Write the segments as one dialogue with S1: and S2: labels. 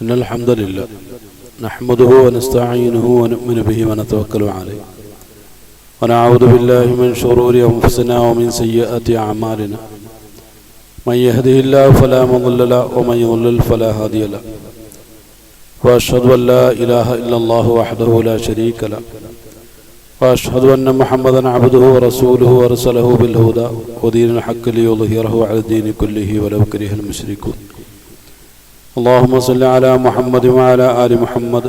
S1: إن الحمد لله نحمده ونستعينه ونؤمن به ونتوكل عليه ونعوذ بالله من شرور أنفسنا ومن سيئات أعمالنا من يهده الله فلا مضل له ومن يضلل فلا هادي له وأشهد أن لا إله إلا الله وحده لا شريك له وأشهد أن محمدا عبده ورسوله أرسله بالهدى ودين الحق ليظهره على الدين كله ولو كره المشركون اللهم صل على محمد وعلى آل محمد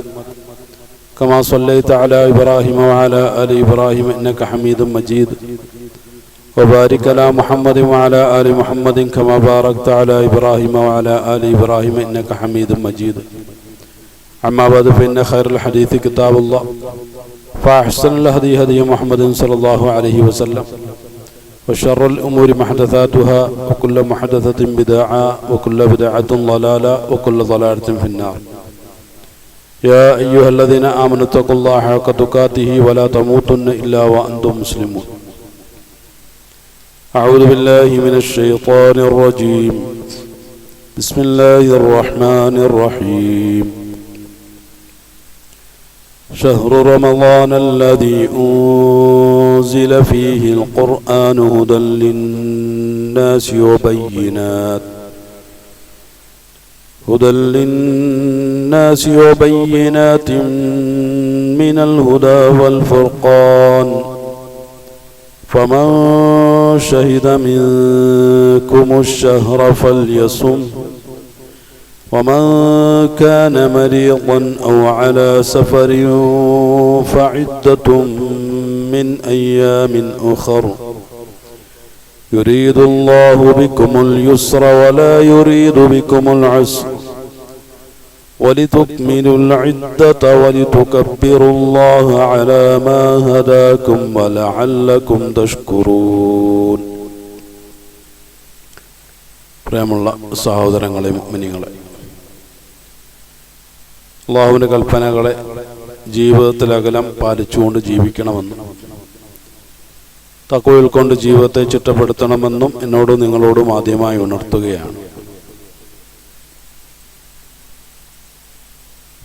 S1: كما صليت على إبراهيم وعلى آل إبراهيم إنك حميد مجيد وبارك على محمد وعلى آل محمد كما باركت على إبراهيم وعلى آل إبراهيم إنك حميد مجيد أما بعد فإن خير الحديث كتاب الله فأحسن الهدي هدي محمد صلى الله عليه وسلم وشر الأمور محدثاتها وكل محدثة بدعة وكل بدعة ضلالة وكل ضلالة في النار يا أيها الذين آمنوا اتقوا الله حق تقاته ولا تموتن إلا وأنتم مسلمون أعوذ بالله من الشيطان الرجيم بسم الله الرحمن الرحيم شهر رمضان الذي أنزل فيه القرآن هدى للناس وبينات من الهدى والفرقان فمن شهد منكم الشهر فليصم ومن كان مريضا أو على سفر فعدة من أيام أخر يريد الله بكم اليسر ولا يريد بكم العسر ولتكملوا العدة ولتكبروا الله على ما هداكم ولعلكم تشكرون. പ്രിയമുള്ള സഹോദരങ്ങളെ മുഅ്മിനീങ്ങളെ, അല്ലാഹുവിൻ്റെ കൽപ്പനകളെ ജീവിതത്തിലകലം പാലിച്ചുകൊണ്ട് ജീവിക്കണമെന്നും തഖ്വയിൽ കൊണ്ട് ജീവിതത്തെ ചിട്ടപ്പെടുത്തണമെന്നും എന്നോട് നിങ്ങളോടും ആദ്യമായി ഉണർത്തുകയാണ്.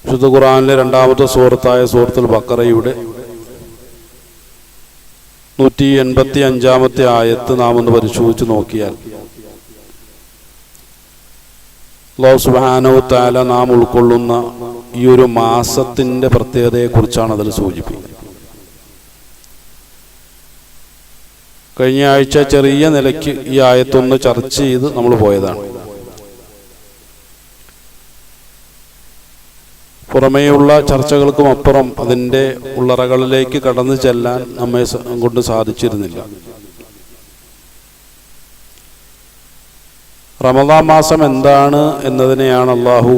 S1: വിശുദ്ധ ഖുർആനിലെ രണ്ടാമത്തെ സൂറത്തായ സൂറത്തുൽ ബഖറയുടെ 185 ആയത്ത് നാം ഒന്ന് പരിശോധിച്ച് നോക്കിയാൽ അല്ലാഹു സുബ്ഹാനഹു വ തആല നാം ഉൾക്കൊള്ളുന്ന ഈ ഒരു മാസത്തിൻ്റെ പ്രത്യേകതയെക്കുറിച്ചാണ് അതിൽ സൂചിപ്പിക്കുന്നത്. കഴിഞ്ഞ ആഴ്ച ചെറിയ നിലയ്ക്ക് ഈ ആയത്തൊന്ന് ചർച്ച ചെയ്ത് നമ്മൾ പോയതാണ്. പുറമേയുള്ള ചർച്ചകൾക്കും അപ്പുറം അതിൻ്റെ ഉള്ളറകളിലേക്ക് കടന്നു ചെല്ലാൻ നമ്മെ കൊണ്ട് സാധിച്ചിരുന്നില്ല. റമദാൻ മാസം എന്താണ് എന്നതിനെയാണ് അല്ലാഹു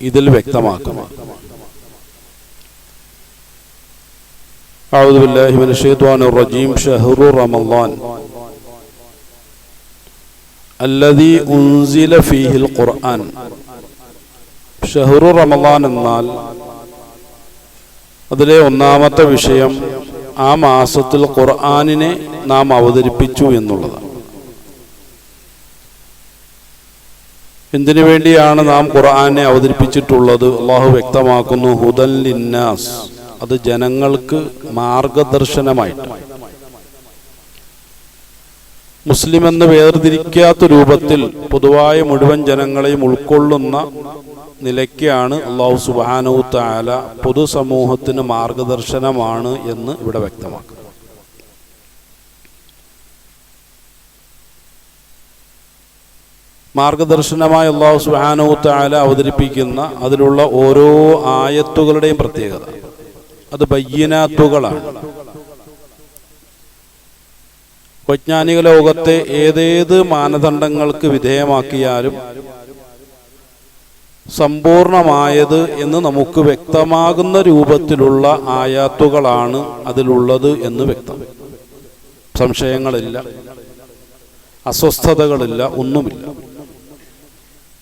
S1: ഇതിൽ വ്യക്തമാക്കുന്നത്. അഊദു ബില്ലാഹി മിനശ് ശൈത്വാനിർ റജീം. ശഹ്റു റമളാൻ അല്ലദീ ഉൻസില ഫീഹിൽ ഖുർആൻ. ഷഹ്റു റമളാൻ എന്നാൽ അതിലെ ഒന്നാമത്തെ വിഷയം ആ മാസത്തിൽ ഖുർആനിനെ നാം അവതരിപ്പിച്ചു എന്നുള്ളതാണ്. എന്തിനു വേണ്ടിയാണ് നാം ഖുർആനെ അവതരിപ്പിച്ചിട്ടുള്ളത്? അല്ലാഹു വ്യക്തമാക്കുന്നു, ഹുദൻ ലിന്നാസ്, അത് ജനങ്ങൾക്ക് മാർഗദർശനമായിട്ട്, മുസ്ലിം എന്ന് വേർതിരിക്കാത്ത രൂപത്തിൽ പൊതുവായ മുഴുവൻ ജനങ്ങളെയും ഉൾക്കൊള്ളുന്ന നിലയ്ക്കാണ് അല്ലാഹു സുബ്ഹാനഹു വ തആല പൊതുസമൂഹത്തിന് മാർഗദർശനമാണ് എന്ന് ഇവിടെ വ്യക്തമാക്കുക. മാർഗദർശനമായി അല്ലാഹു സുബ്ഹാനഹു വ തആല അവതരിപ്പിക്കുന്ന അതിലുള്ള ഓരോ ആയത്തുകളുടെയും പ്രത്യേകത അത് ബയ്യിനാത്തുകളാണ്. വൈജ്ഞാനിക ലോകത്തെ ഏതേത് മാനദണ്ഡങ്ങൾക്ക് വിധേയമാക്കിയാലും സമ്പൂർണമായത് എന്ന് നമുക്ക് വ്യക്തമാകുന്ന രൂപത്തിലുള്ള ആയാത്തുകളാണ് അതിലുള്ളത് എന്ന് വ്യക്തം. സംശയങ്ങളില്ല, അസ്വസ്ഥതകളില്ല, ഒന്നുമില്ല.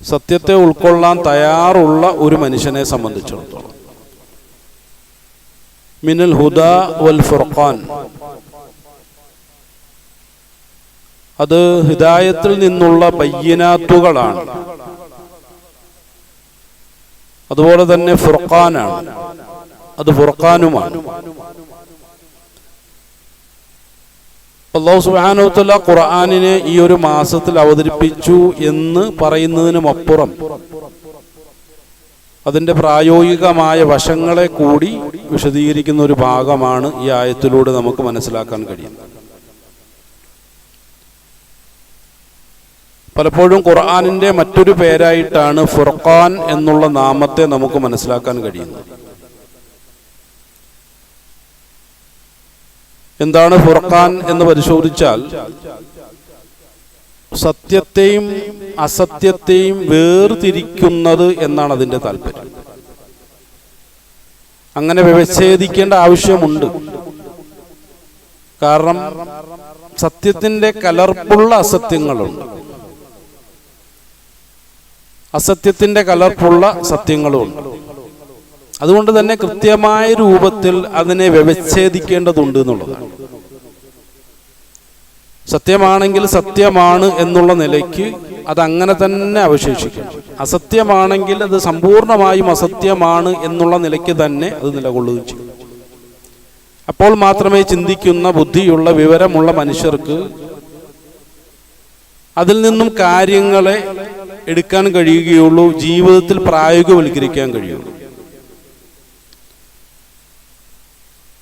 S1: സത്യത്തെ ഉൾക്കൊള്ളാൻ തയ്യാറുള്ള ഒരു മനുഷ്യനെ സംബന്ധിച്ചിടത്തോളം മിനൽ ഹുദാ വൽ ഫുർഖാൻ, അത് ഹിദായത്തിൽ നിന്നുള്ള ബയ്യിനാത്തുകളാണ്. അതുപോലെ തന്നെ ഫുർഖാനാണ്, അത് ഫുർഖാനുമാണ്. അല്ലാഹു സുബ്ഹാനഹു വ തആല ഖുർആനിനെ ഈ ഒരു മാസത്തിൽ അവതരിപ്പിച്ചു എന്ന് പറയുന്നതിനുമപ്പുറം അതിൻ്റെ പ്രായോഗികമായ വശങ്ങളെ കൂടി വിശദീകരിക്കുന്ന ഒരു ഭാഗമാണ് ഈ ആയത്തിലൂടെ നമുക്ക് മനസ്സിലാക്കാൻ കഴിയുന്നത്. പലപ്പോഴും ഖുർആനിൻ്റെ മറ്റൊരു പേരായിട്ടാണ് ഫുർഖാൻ എന്നുള്ള നാമത്തെ നമുക്ക് മനസ്സിലാക്കാൻ കഴിയുന്നത്. എന്താണ് ഫുർഖാൻ എന്ന് പരിശോധിച്ചാൽ, സത്യത്തെയും അസത്യത്തെയും വേർതിരിക്കുന്നത് എന്നാണ് അതിൻ്റെ താല്പര്യം. അങ്ങനെ വ്യവച്ഛേദിക്കേണ്ട ആവശ്യമുണ്ട്. കാരണം സത്യത്തിൻ്റെ കലർപ്പുള്ള അസത്യങ്ങളുണ്ട്, അസത്യത്തിൻ്റെ കലർപ്പുള്ള സത്യങ്ങളുമുണ്ട്. അതുകൊണ്ട് തന്നെ കൃത്യമായ രൂപത്തിൽ അതിനെ വ്യവച്ഛേദിക്കേണ്ടതുണ്ട് എന്നുള്ളതാണ്. സത്യമാണെങ്കിൽ സത്യമാണ് എന്നുള്ള നിലയ്ക്ക് അതങ്ങനെ തന്നെ അവശേഷിക്കണം. അസത്യമാണെങ്കിൽ അത് സമ്പൂർണമായും അസത്യമാണ് എന്നുള്ള നിലയ്ക്ക് തന്നെ അത് നിലകൊള്ളുകയും ചെയ്യും. അപ്പോൾ മാത്രമേ ചിന്തിക്കുന്ന ബുദ്ധിയുള്ള വിവരമുള്ള മനുഷ്യർക്ക് അതിൽ നിന്നും കാര്യങ്ങളെ എടുക്കാൻ കഴിയുകയുള്ളൂ, ജീവിതത്തിൽ പ്രായോഗികവൽക്കരിക്കാൻ കഴിയുള്ളൂ.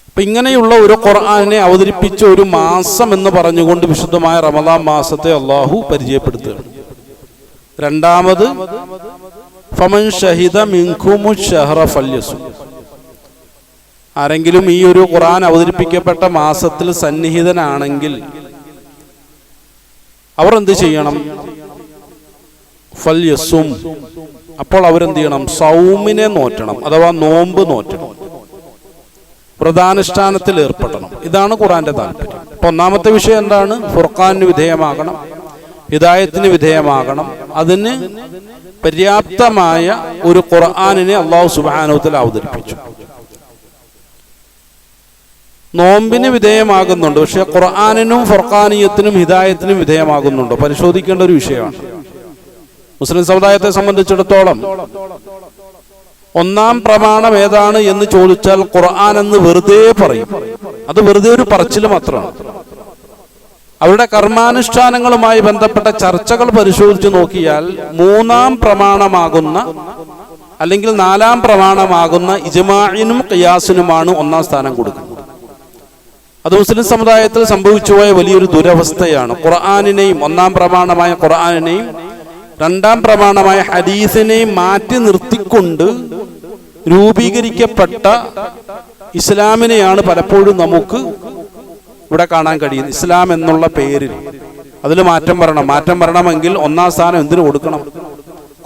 S1: അപ്പൊ ഇങ്ങനെയുള്ള ഒരു ഖുർആനെ അവതരിപ്പിച്ച ഒരു മാസം എന്ന് പറഞ്ഞുകൊണ്ട് വിശുദ്ധമായ റമദാൻ മാസത്തെ അള്ളാഹു പരിചയപ്പെടുത്തുകയാണ്. രണ്ടാമത് ഫമൻ ഷഹിദ മിൻകുമു ശഹ്റ ഫല്യസും, ആരെങ്കിലും ഈ ഒരു ഖുർആൻ അവതരിപ്പിക്കപ്പെട്ട മാസത്തിൽ സന്നിഹിതനാണെങ്കിൽ അവർ എന്ത് ചെയ്യണം? ഫല്യസും, അപ്പോൾ അവരെന്ത് ചെയ്യണം? സൗമിനെ നോറ്റണം, അഥവാ നോമ്പ് നോറ്റണം, വ്രതാനുഷ്ഠാനത്തിൽ ഏർപ്പെടണം. ഇതാണ് ഖുർആന്റെ താല്പര്യം. അപ്പൊ ഒന്നാമത്തെ വിഷയം എന്താണ്? ഫുർഖാനിന് വിധേയമാകണം, ഹിദായത്തിന് വിധേയമാകണം. അതിന് പര്യാപ്തമായ ഒരു ഖുർആനിനെ അല്ലാഹു സുബ്ഹാനഹു വ തആല അവതരിപ്പിച്ചു. നോമ്പിന് വിധേയമാകുന്നുണ്ട്, പക്ഷെ ഖുർആനിനും ഫുർഖാനിയത്തിനും ഹിദായത്തിനും വിധേയമാകുന്നുണ്ടോ? പരിശോധിക്കേണ്ട ഒരു വിഷയമാണ്. മുസ്ലിം സമുദായത്തെ സംബന്ധിച്ചിടത്തോളം ഒന്നാം പ്രമാണം ഏതാണ് എന്ന് ചോദിച്ചാൽ ഖുർആൻ എന്ന് വെറുതെ പറയും. അത് വെറുതെ ഒരു പറച്ചിൽ മാത്രമാണ്. അവരുടെ കർമാനുഷ്ഠാനങ്ങളുമായി ബന്ധപ്പെട്ട ചർച്ചകൾ പരിശോധിച്ച് നോക്കിയാൽ മൂന്നാം പ്രമാണമാകുന്ന അല്ലെങ്കിൽ നാലാം പ്രമാണമാകുന്ന ഇജ്മാഇനും ഖിയാസിനുമാണ് ഒന്നാം സ്ഥാനം കൊടുക്കുന്നത്. അത് മുസ്ലിം സമുദായത്തിൽ സംഭവിച്ചുപോയ വലിയൊരു ദുരവസ്ഥയാണ്. ഖുർആനിനെയും ഒന്നാം പ്രമാണമായ ഖുർആനിനെയും രണ്ടാം പ്രമാണമായ ഹദീസിനെയും മാറ്റി നിർത്തിക്കൊണ്ട് രൂപീകരിക്കപ്പെട്ട ഇസ്ലാമിനെയാണ് പലപ്പോഴും നമുക്ക് ഇവിടെ കാണാൻ കഴിയുന്നത്. ഇസ്ലാം എന്നുള്ള പേരിൽ അതിൽ മാറ്റം വരണം. മാറ്റം വരണമെങ്കിൽ ഒന്നാം സ്ഥാനം എന്തിനു കൊടുക്കണം?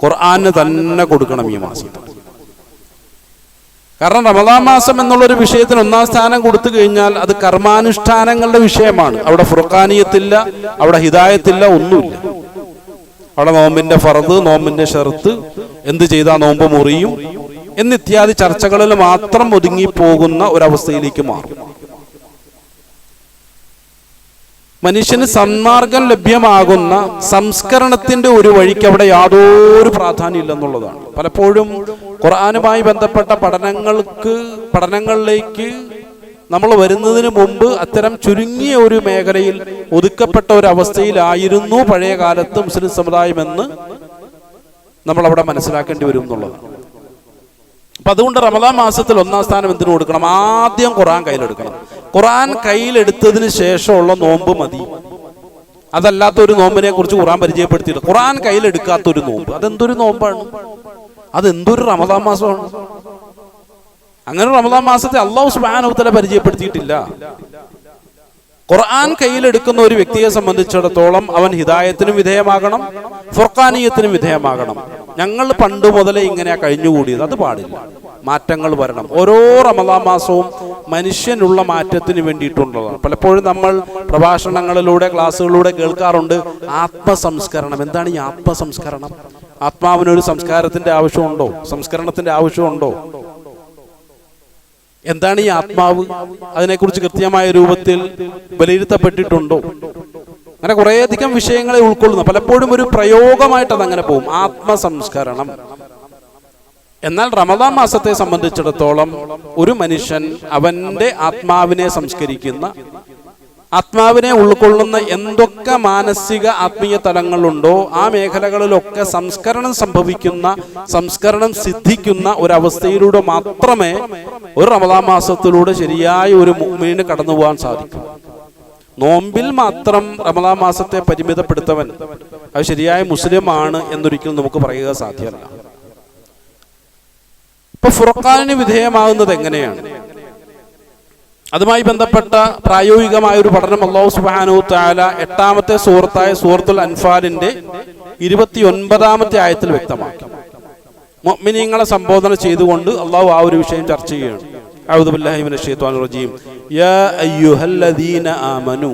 S1: ഖുർആന് തന്നെ കൊടുക്കണം ഈ മാസം. കാരണം റമദാൻ മാസം എന്നുള്ളൊരു വിഷയത്തിന് ഒന്നാം സ്ഥാനം കൊടുത്തു കഴിഞ്ഞാൽ അത് കർമാനുഷ്ഠാനങ്ങളുടെ വിഷയമാണ്. അവിടെ ഫുർഖാനിയത്തില്ല, അവിടെ ഹിദായത്തില്ല, ഒന്നുമില്ല. അവിടെ നോമ്പിന്റെ ഫർദ്, നോമ്പിന്റെ ഷർത്ത്, എന്ത് ചെയ്താൽ നോമ്പ് മുറിയും എന്നിത്യാദി ചർച്ചകളിൽ മാത്രം ഒതുങ്ങിപ്പോകുന്ന ഒരവസ്ഥയിലേക്ക് മാറും. മനുഷ്യന് സന്മാർഗം ലഭ്യമാകുന്ന സംസ്കരണത്തിന്റെ ഒരു വഴിക്ക് അവിടെ യാതൊരു പ്രാധാന്യം ഇല്ലെന്നുള്ളതാണ്. പലപ്പോഴും ഖുർആനുമായി ബന്ധപ്പെട്ട പഠനങ്ങളിലേക്ക് നമ്മൾ വരുന്നതിന് മുമ്പ് അത്തരം ചുരുങ്ങിയ ഒരു മേഖലയിൽ ഒതുക്കപ്പെട്ട ഒരു അവസ്ഥയിലായിരുന്നു പഴയ കാലത്ത് മുസ്ലിം സമുദായം എന്ന് നമ്മൾ അവിടെ മനസ്സിലാക്കേണ്ടി വരും എന്നുള്ളതാണ്. അപ്പൊ അതുകൊണ്ട് റമദാൻ മാസത്തിൽ ഒന്നാം സ്ഥാനം എന്തിനു കൊടുക്കണം? ആദ്യം ഖുർആൻ കയ്യിലെടുക്കണം. ഖുർആൻ കയ്യിലെടുത്തതിന് ശേഷമുള്ള നോമ്പ് മതി. അതല്ലാത്ത ഒരു നോമ്പിനെ കുറിച്ച് ഖുർആൻ പരിചയപ്പെടുത്തിയില്ല. ഖുർആൻ കയ്യിലെടുക്കാത്തൊരു നോമ്പ്, അതെന്തൊരു നോമ്പാണ്? അതെന്തൊരു റമദാൻ മാസമാണ്? അങ്ങനെ റമദാൻ മാസത്തെ അല്ലാഹു സുബ്ഹാനഹു വ തആല പരിചയപ്പെടുത്തിയിട്ടില്ല. ഖുർആൻ കയ്യിലെടുക്കുന്ന ഒരു വ്യക്തിയെ സംബന്ധിച്ചിടത്തോളം അവൻ ഹിദായത്തിനും വിധേയമാകണം, ഫുർഖാനിയത്തിനും വിധേയമാകണം. ഞങ്ങൾ പണ്ട് മുതലേ ഇങ്ങനെ കഴിഞ്ഞുകൂടിയത്, അത് പാടില്ല. മാറ്റങ്ങൾ വരണം. ഓരോ റമദാൻ മാസവും മനുഷ്യനുള്ള മാറ്റത്തിന് വേണ്ടിയിട്ടുള്ളതാണ്. പലപ്പോഴും നമ്മൾ പ്രഭാഷണങ്ങളിലൂടെ ക്ലാസ്സുകളിലൂടെ കേൾക്കാറുണ്ട് ആത്മസംസ്കരണം. എന്താണ് ഈ ആത്മസംസ്കരണം? ആത്മാവിനൊരു സംസ്കാരത്തിന്റെ ആവശ്യമുണ്ടോ? സംസ്കരണത്തിന്റെ ആവശ്യമുണ്ടോ? എന്താണ് ഈ ആത്മാവ്? അതിനെക്കുറിച്ച് കൃത്യമായ രൂപത്തിൽ വിലയിരുത്തപ്പെട്ടിട്ടുണ്ടോ? അങ്ങനെ കുറേയധികം വിഷയങ്ങളെ ഉൾക്കൊള്ളുന്നു. പലപ്പോഴും ഒരു പ്രയോഗമായിട്ട് അതങ്ങനെ പോകും. ആത്മസംസ്കരണം. എന്നാൽ റമദാൻ മാസത്തെ സംബന്ധിച്ചിടത്തോളം ഒരു മനുഷ്യൻ അവന്റെ ആത്മാവിനെ സംസ്കരിക്കുന്ന, ആത്മാവിനെ ഉൾക്കൊള്ളുന്ന എന്തൊക്കെ മാനസിക ആത്മീയ തലങ്ങളുണ്ടോ ആ മേഖലകളിലൊക്കെ സംസ്കരണം സംഭവിക്കുന്ന, സംസ്കരണം സിദ്ധിക്കുന്ന ഒരവസ്ഥയിലൂടെ മാത്രമേ ഒരു റമദാൻ മാസത്തിലൂടെ ശരിയായ ഒരു മുഅ്മിനീന് കടന്നു പോകാൻ സാധിക്കൂ. നോമ്പിൽ മാത്രം റമദാൻ മാസത്തെ പരിമിതപ്പെടുത്തവൻ അത് ശരിയായ മുസ്ലിമാണ് എന്നൊരിക്കലും നമുക്ക് പറയുക സാധ്യമല്ല. ഇപ്പൊ ഫുർഖാനിന് വിധേയമാകുന്നത് എങ്ങനെയാണ്? അതുമായി ബന്ധപ്പെട്ട പ്രായോഗികമായ ഒരു പഠനം അല്ലാഹു സുബ്ഹാനഹു വ തആല 8-ാമത്തെ സൂറത്തായ സൂറത്തുൽ അൻഫാലിന്റെ 29-ാമത്തെ ആയത്തിൽ വ്യക്തമാക്കി. മുഅ്മിനീങ്ങളെ സംബോധന ചെയ്തുകൊണ്ട് അല്ലാഹു ആ ഒരു വിഷയം ചർച്ച ചെയ്യുകയാണ്. അഊദു ബില്ലാഹി മിനശ് ശൈത്വാനിർ റജീം. യാ അയ്യുഹല്ലദീന ആമനൂ,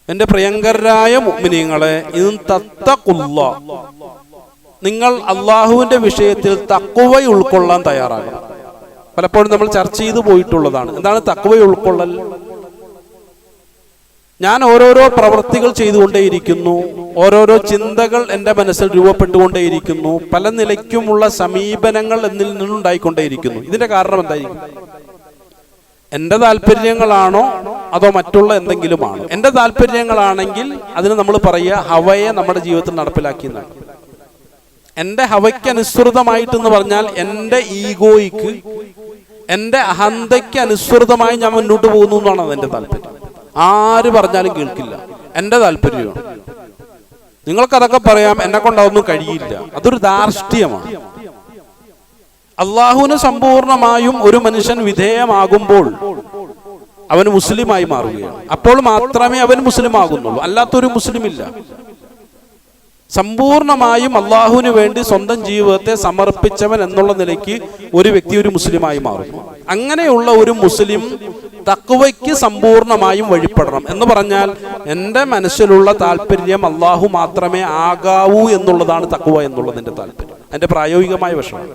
S1: എൻ്റെ പ്രിയങ്കരായ മുഅ്മിനീങ്ങളെ, ഇൻ തത്തഖുല്ലാഹ്, നിങ്ങൾ അള്ളാഹുവിന്റെ വിഷയത്തിൽ തഖ്വ ഉൾക്കൊള്ളാൻ തയ്യാറാകണം. പലപ്പോഴും നമ്മൾ ചർച്ച ചെയ്തു പോയിട്ടുള്ളതാണ്. എന്താണ് തഖ്വ ഉൾക്കൊള്ളൽ? ഞാൻ ഓരോരോ പ്രവൃത്തികൾ ചെയ്തുകൊണ്ടേയിരിക്കുന്നു, ഓരോരോ ചിന്തകൾ എൻ്റെ മനസ്സിൽ രൂപപ്പെട്ടുകൊണ്ടേയിരിക്കുന്നു, പല നിലയ്ക്കുമുള്ള സമീപനങ്ങൾ എന്നിൽ നിന്നുണ്ടായിക്കൊണ്ടേയിരിക്കുന്നു. ഇതിന്റെ കാരണം എന്തായിരിക്കും? എൻ്റെ താല്പര്യങ്ങളാണോ അതോ മറ്റുള്ള എന്തെങ്കിലുമാണോ? എൻ്റെ താല്പര്യങ്ങളാണെങ്കിൽ അതിന് നമ്മൾ പറയുക ഹവയെ നമ്മുടെ ജീവിതത്തിൽ നടപ്പിലാക്കിയെന്നാണ്. എൻ്റെ ഹവയ്ക്ക് അനുസൃതമായിട്ടെന്ന് പറഞ്ഞാൽ എൻ്റെ ഈഗോയ്ക്ക്, എൻ്റെ അഹന്തയ്ക്ക് അനുസൃതമായി ഞാൻ മുന്നോട്ട് പോകുന്നു എന്നാണ് അതെൻ്റെ താല്പര്യം. ആര് പറഞ്ഞാലും കേൾക്കില്ല, എൻ്റെ താല്പര്യമാണ്. നിങ്ങൾക്കതൊക്കെ പറയാം, എന്നെ കൊണ്ടതൊന്നും കഴിയില്ല. അതൊരു ധാർഷ്ട്യമാണ്. അള്ളാഹുവിന് സമ്പൂർണമായും ഒരു മനുഷ്യൻ വിധേയമാകുമ്പോൾ അവൻ മുസ്ലിമായി മാറുകയാണ്. അപ്പോൾ മാത്രമേ അവൻ മുസ്ലിം ആകുന്നുള്ളൂ, അല്ലാത്തൊരു മുസ്ലിമില്ല. സമ്പൂർണമായും അള്ളാഹുവിന് വേണ്ടി സ്വന്തം ജീവിതത്തെ സമർപ്പിച്ചവൻ എന്നുള്ള നിലയ്ക്ക് ഒരു വ്യക്തി ഒരു മുസ്ലിമായി മാറുന്നു. അങ്ങനെയുള്ള ഒരു മുസ്ലിം തഖ്വയ്ക്ക് സമ്പൂർണമായും വഴിപ്പെടണം. എന്ന് പറഞ്ഞാൽ എൻ്റെ മനസ്സിലുള്ള താല്പര്യം അള്ളാഹു മാത്രമേ ആകാവൂ എന്നുള്ളതാണ് തഖ്വ എന്നുള്ളതിൻ്റെ താല്പര്യം. അതിൻ്റെ പ്രായോഗികമായ വശമാണ്.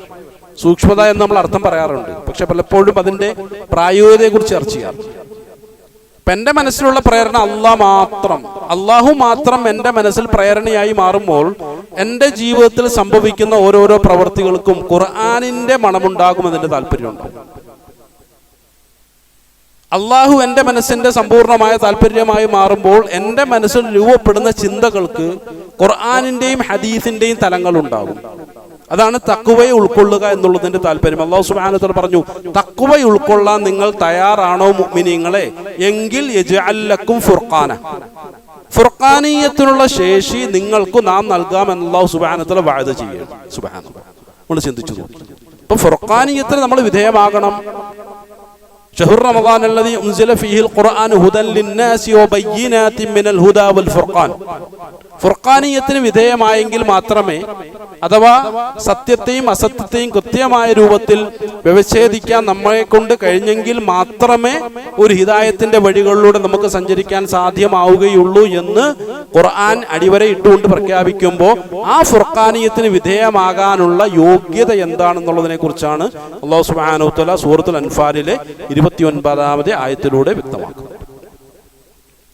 S1: സൂക്ഷ്മത എന്ന് നമ്മൾ അർത്ഥം പറയാറുണ്ട്, പക്ഷെ പലപ്പോഴും അതിൻ്റെ പ്രായോഗികതയെക്കുറിച്ച് ചർച്ച ചെയ്യാറുണ്ട്. ഇപ്പം എൻ്റെ മനസ്സിലുള്ള പ്രേരണ അള്ളാഹു മാത്രം എൻ്റെ മനസ്സിൽ പ്രേരണയായി മാറുമ്പോൾ എൻ്റെ ജീവിതത്തിൽ സംഭവിക്കുന്ന ഓരോരോ പ്രവൃത്തികൾക്കും ഖുർആനിൻ്റെ മണമുണ്ടാകുമെന്നതിൻ്റെ താല്പര്യമുണ്ടാകും. അള്ളാഹു എൻ്റെ മനസ്സിൻ്റെ സമ്പൂർണമായ താല്പര്യമായി മാറുമ്പോൾ എൻ്റെ മനസ്സിൽ രൂപപ്പെടുന്ന ചിന്തകൾക്ക് ഖുർആനിൻ്റെയും ഹദീസിൻ്റെയും തലങ്ങളുണ്ടാകും. അതാണ് തഖ്വയെ ഉൾക്കൊള്ളുക എന്നുള്ളതിന്റെ താല്പര്യം. അല്ലാഹു സുബ്ഹാനഹു വ തആല പറഞ്ഞു, തഖ്വ ഉൾക്കൊള്ളാൻ നിങ്ങൾ തയ്യാറാണോ മുഅ്മിനീങ്ങളെ? എങ്കിൽ യജ്അൽ ലക്കും ഫുർഖാന, ഫുർഖാനിയത്തിനുള്ള ശേഷി നിങ്ങൾക്ക് നാം നൽകാമെന്ന് അല്ലാഹു സുബ്ഹാനഹു വ തആല വഅദ ചെയ്യുന്നു. സുബ്ഹാനല്ലാഹ്, നമ്മൾ ചിന്തിച്ചു നോക്കി. അപ്പോൾ ഫുർഖാനിയത്തിന് നമ്മൾ വിധേയമാകണം. ഷഹ്റു റമദാൻ അല്ലദീ ഉൻസില ഫീഹിൽ ഖുർആൻ ഹുദൻ ലിന്നാസി വബയ്യിനാതിൻ മിനൽ ഹുദാ വൽ ഫുർഖാൻ. ഫുർഖാനിയത്തിന് വിധേയമായെങ്കിൽ മാത്രമേ, അഥവാ സത്യത്തെയും അസത്യത്തെയും കൃത്യമായ രൂപത്തിൽ വ്യവച്ഛേദിക്കാൻ നമ്മളെ കൊണ്ട് കഴിഞ്ഞെങ്കിൽ മാത്രമേ ഒരു ഹിദായത്തിന്റെ വഴികളിലൂടെ നമുക്ക് സഞ്ചരിക്കാൻ സാധ്യമാവുകയുള്ളൂ എന്ന് ഖുർആൻ അടിവര ഇട്ടുകൊണ്ട് പ്രഖ്യാപിക്കുമ്പോൾ ആ ഫുർഖാനിയത്തിന് വിധേയമാകാനുള്ള യോഗ്യത എന്താണെന്നുള്ളതിനെ കുറിച്ചാണ് അല്ലാഹു സുബ്ഹാനഹു വ തആല സൂറത്തുൽ അൻഫാലിലെ 29-ാമത്തെ ആയത്തിലൂടെ വ്യക്തമാക്കുന്നത്.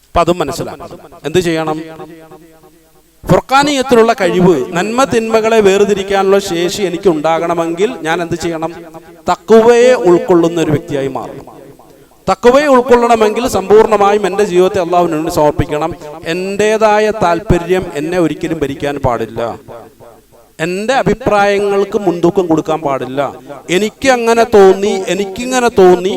S1: അപ്പൊ അതും മനസ്സിലാക്കണം. എന്ത് ചെയ്യണം? ഫുർഖാനിയത്തിലുള്ള കഴിവ്, നന്മ തിന്മകളെ വേർതിരിക്കാനുള്ള ശേഷി എനിക്ക് ഉണ്ടാകണമെങ്കിൽ ഞാൻ എന്ത് ചെയ്യണം? തഖ്വയെ ഉൾക്കൊള്ളുന്ന ഒരു വ്യക്തിയായി മാറണം. തഖ്വയെ ഉൾക്കൊള്ളണമെങ്കിൽ സമ്പൂർണമായും എൻ്റെ ജീവിതത്തെ അല്ലാഹുവിന് വേണ്ടി സമർപ്പിക്കണം. എൻ്റെതായ താല്പര്യം എന്നെ ഒരിക്കലും ഭരിക്കാൻ പാടില്ല. എൻ്റെ അഭിപ്രായങ്ങൾക്ക് മുൻതൂക്കം കൊടുക്കാൻ പാടില്ല. എനിക്ക് അങ്ങനെ തോന്നി, എനിക്കിങ്ങനെ തോന്നി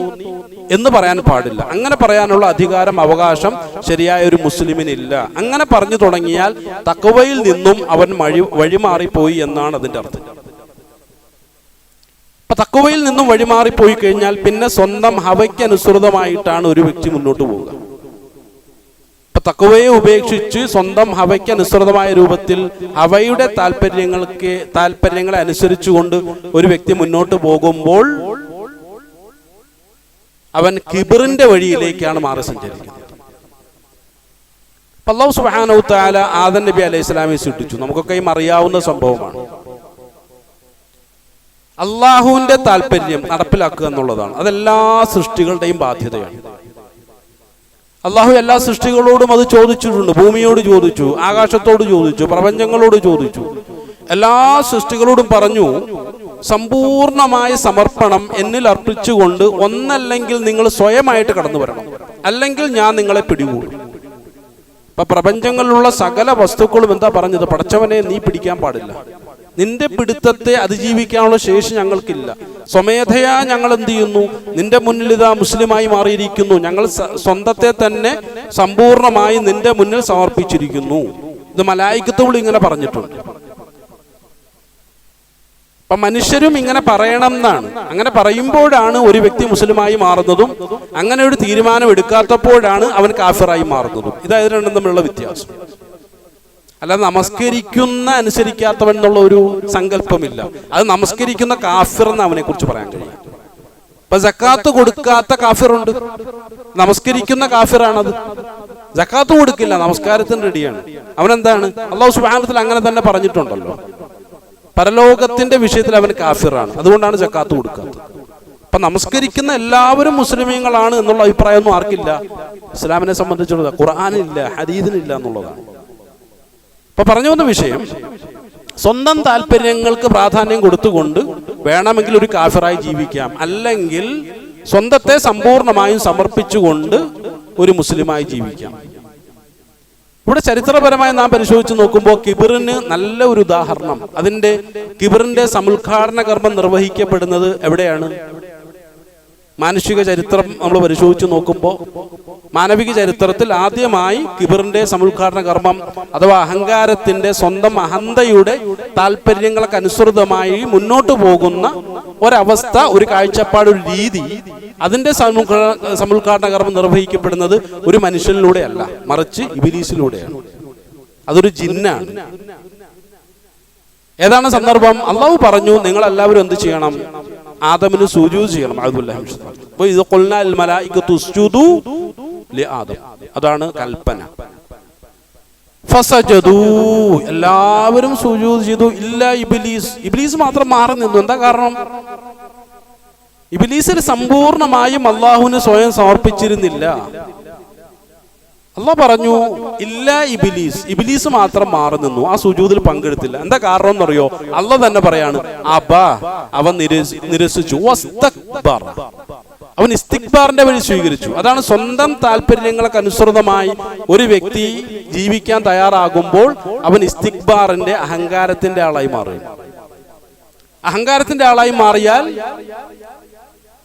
S1: എന്ന് പറയാൻ പാടില്ല. അങ്ങനെ പറയാനുള്ള അധികാരം, അവകാശം ശരിയായ ഒരു മുസ്ലിമിനില്ല. അങ്ങനെ പറഞ്ഞു തുടങ്ങിയാൽ തഖ്വയിൽ നിന്നും അവൻ വഴിമാറിപ്പോയി എന്നാണ് അതിൻ്റെ അർത്ഥം. അപ്പൊ തഖ്വയിൽ നിന്നും വഴിമാറിപ്പോയി കഴിഞ്ഞാൽ പിന്നെ സ്വന്തം ഹവയ്ക്ക് അനുസൃതമായിട്ടാണ് ഒരു വ്യക്തി മുന്നോട്ട് പോവുക. അപ്പൊ തഖ്വയെ ഉപേക്ഷിച്ച് സ്വന്തം ഹവയ്ക്ക് അനുസൃതമായ രൂപത്തിൽ ഹവയുടെ താല്പര്യങ്ങളെ അനുസരിച്ചുകൊണ്ട് ഒരു വ്യക്തി മുന്നോട്ട് പോകുമ്പോൾ അവൻ കിബറിന്റെ വഴിയിലേക്കാണ് മാറി സഞ്ചരിക്കുന്നത്. അല്ലാഹു സുബ്ഹാനഹു വ തആല ആദം നബി അലൈഹി സ്വലാമിനെ സൃഷ്ടിച്ചു. നമുക്കൊക്കെ അറിയാവുന്ന സംഭവമാണ്. അള്ളാഹുവിന്റെ താല്പര്യം നടപ്പിലാക്കുക എന്നുള്ളതാണ്. അതെല്ലാ സൃഷ്ടികളുടെയും ബാധ്യതയാണ്. അള്ളാഹു എല്ലാ സൃഷ്ടികളോടും അത് ചോദിച്ചിട്ടുണ്ട്. ഭൂമിയോട് ചോദിച്ചു, ആകാശത്തോട് ചോദിച്ചു, പ്രപഞ്ചങ്ങളോട് ചോദിച്ചു. എല്ലാ സൃഷ്ടികളോടും പറഞ്ഞു, സമ്പൂർണമായ സമർപ്പണം എന്നിൽ അർപ്പിച്ചുകൊണ്ട് ഒന്നല്ലെങ്കിൽ നിങ്ങൾ സ്വയമായിട്ട് കടന്നു വരണം, അല്ലെങ്കിൽ ഞാൻ നിങ്ങളെ പിടികൂടും. ഇപ്പൊ പ്രപഞ്ചങ്ങളിലുള്ള സകല വസ്തുക്കളും എന്താ പറഞ്ഞത്? പടച്ചവനെ നീ പിടിക്കാൻ പാടില്ല, നിന്റെ പിടുത്തത്തെ അതിജീവിക്കാനുള്ള ശേഷി ഞങ്ങൾക്കില്ല. സ്വമേധയാ ഞങ്ങൾ എന്ത് ചെയ്യുന്നു? നിന്റെ മുന്നിൽ ഇതാ മുസ്ലിമായി മാറിയിരിക്കുന്നു, ഞങ്ങൾ സ്വന്തത്തെ തന്നെ സമ്പൂർണമായി നിന്റെ മുന്നിൽ സമർപ്പിച്ചിരിക്കുന്നു. ഇത് മലായികത്തുകൾ ഇങ്ങനെ പറഞ്ഞിട്ടുണ്ട്. അപ്പൊ മനുഷ്യരും ഇങ്ങനെ പറയണം എന്നാണ്. അങ്ങനെ പറയുമ്പോഴാണ് ഒരു വ്യക്തി മുസ്ലിമായി മാറുന്നതും അങ്ങനെ ഒരു തീരുമാനം എടുക്കാത്തപ്പോഴാണ് അവൻ കാഫിറായി മാറുന്നതും. ഇതായത് രണ്ടും തമ്മിലുള്ള വ്യത്യാസം. അല്ലാതെ നമസ്കരിക്കുന്ന അനുസരിക്കാത്തവൻ എന്നുള്ള ഒരു സങ്കല്പമില്ല. അത് നമസ്കരിക്കുന്ന കാഫിർ എന്ന് അവനെ കുറിച്ച് പറയാൻ കഴിയും. ഇപ്പൊ സക്കാത്ത് കൊടുക്കാത്ത കാഫിറുണ്ട്, നമസ്കരിക്കുന്ന കാഫിറാണത്. സക്കാത്ത് കൊടുക്കില്ല, നമസ്കാരത്തിന് റെഡിയാണ്. അവനെന്താണ്? അല്ലാഹു സുബ്ഹാനഹു വ തആല അങ്ങനെ തന്നെ പറഞ്ഞിട്ടുണ്ടല്ലോ. പരലോകത്തിന്റെ വിഷയത്തിൽ അവൻ കാഫിറാണ്, അതുകൊണ്ടാണ് സക്കാത്ത് കൊടുക്കാത്തത്. അപ്പൊ നമസ്കരിക്കുന്ന എല്ലാവരും മുസ്ലിമീങ്ങളാണ് എന്നുള്ള അഭിപ്രായമൊന്നും ആർക്കില്ല. ഇസ്ലാമിനെ സംബന്ധിച്ചിടത്തോളം ഖുർആനില്ല, ഹദീസിനില്ല എന്നുള്ളതാണ്. ഇപ്പൊ പറഞ്ഞു വന്ന വിഷയം, സ്വന്തം താല്പര്യങ്ങൾക്ക് പ്രാധാന്യം കൊടുത്തുകൊണ്ട് വേണമെങ്കിൽ ഒരു കാഫിറായി ജീവിക്കാം, അല്ലെങ്കിൽ സ്വന്തത്തെ സമ്പൂർണമായും സമർപ്പിച്ചുകൊണ്ട് ഒരു മുസ്ലിമായി ജീവിക്കാം. ഇവിടെ ചരിത്രപരമായി നാം പരിശോധിച്ച് നോക്കുമ്പോൾ കിബിറിന് നല്ല ഒരു ഉദാഹരണം. കിബിറിന്റെ സമുദ്ഘാടന കർമ്മം നിർവഹിക്കപ്പെടുന്നത് എവിടെയാണ്? മാനുഷിക ചരിത്രം നമ്മൾ പരിശോധിച്ച് നോക്കുമ്പോൾ മാനവിക ചരിത്രത്തിൽ ആദ്യമായി കിബിറിന്റെ സമുദ്ഘാടന കർമ്മം അഥവാ അഹങ്കാരത്തിന്റെ, സ്വന്തം അഹന്തയുടെ താല്പര്യങ്ങൾക്ക് അനുസൃതമായി മുന്നോട്ട് പോകുന്ന ഒരവസ്ഥ, ഒരു കാഴ്ചപ്പാട്, ഒരു രീതി, അതിന്റെ സമുദ്ഘാടന കർമ്മം നിർവഹിക്കപ്പെടുന്നത് ഒരു മനുഷ്യനിലൂടെയല്ല, മറിച്ച് ഇബ്ലീസിലൂടെയാണ്. അതൊരു ജിന്നാണ്. ഏതാണ് സന്ദർഭം? അള്ളാഹു പറഞ്ഞു, നിങ്ങൾ എല്ലാവരും എന്ത് ചെയ്യണം? ആദമിന് സുജൂദ് ചെയ്യണം. അതാണ് കൽപ്പന. ഫസജദൂ, എല്ലാവരും സുജൂദ് ചെയ്തു, ഇല്ല ഇബ്ലീസ്. ഇബ്ലീസ് മാത്രം മാറി നിന്നു. എന്താ കാരണം? ഇബ്ലീസിൽ സമ്പൂർണമായും അള്ളാഹുവിന് സ്വയം സമർപ്പിച്ചിരുന്നില്ല. അള്ളാഹ് പറഞ്ഞു, ഇല്ല ഇബ്ലീസ്. ഇബ്ലീസ് മാത്രം മാറി നിന്നു, ആ സുജൂദിൽ പങ്കെടുത്തില്ല. എന്താ കാരണം എന്നറിയോ? അള്ളാഹ് തന്നെ പറയാണ്, അവൻ നിരസിച്ചു, അവൻ ഇസ്തിഗ്ബാറിന്റെ വഴി സ്വീകരിച്ചു. അതാണ് സ്വന്തം താല്പര്യങ്ങൾക്ക് അനുസൃതമായി ഒരു വ്യക്തി ജീവിക്കാൻ തയ്യാറാകുമ്പോൾ അവൻ ഇസ്തിഗ്ബാറിന്റെ, അഹങ്കാരത്തിന്റെ ആളായി മാറി. അഹങ്കാരത്തിന്റെ ആളായി മാറിയാൽ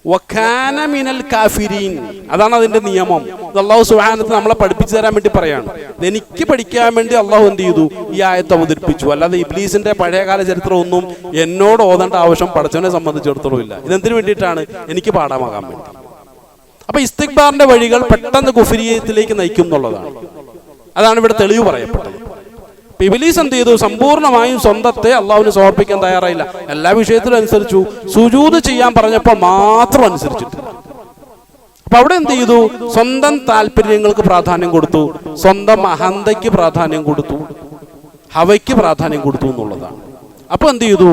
S1: വകാന മിനൽ കാഫിരീൻ, അതാണ് അതിന്റെ നിയമം. അല്ലാഹു സുബ്ഹാനഹു വ തആല നമ്മളെ പഠിപ്പിച്ചു തരാൻ വേണ്ടി പറയാണ്. എനിക്ക് പഠിക്കാൻ വേണ്ടി അള്ളാഹു എന്ത് ചെയ്തു? ഈ ആയത്ത് അവതരിപ്പിച്ചു. അല്ലാതെ ഇബ്ലീസിന്റെ പഴയകാല ചരിത്രമൊന്നും എന്നോട് ഓതേണ്ട ആവശ്യം പടച്ചവനെ സംബന്ധിച്ചിടത്തോളം ഇല്ല. ഇതെന്തിനു വേണ്ടിയിട്ടാണ്? എനിക്ക് പാഠമാകാൻ വേണ്ടി. അപ്പൊ ഇസ്തിഗ്ബാറിന്റെ വഴികൾ പെട്ടെന്ന് കുഫ്രിയത്തിലേക്ക് നയിക്കും എന്നുള്ളതാണ്. അതാണ് ഇവിടെ തെളിവ് പറയപ്പെട്ടത്. ഇബ്ലീസ് എന്ത് ചെയ്തു? സമ്പൂർണമായും സ്വന്തത്തെ അള്ളാഹുവിന് സമർപ്പിക്കാൻ തയ്യാറായില്ല. എല്ലാ വിഷയത്തിലും അനുസരിച്ചു, സുജൂദ് ചെയ്യാൻ പറഞ്ഞപ്പോൾ മാത്രം അനുസരിച്ചിട്ടില്ല. അപ്പൊ അവിടെ എന്ത് ചെയ്തു? സ്വന്തം താല്പര്യങ്ങൾക്ക് പ്രാധാന്യം കൊടുത്തു, സ്വന്തം അഹന്തയ്ക്ക് പ്രാധാന്യം കൊടുത്തു, ഹവയ്ക്ക് പ്രാധാന്യം കൊടുത്തു എന്നുള്ളതാണ്. അപ്പൊ എന്ത് ചെയ്തു?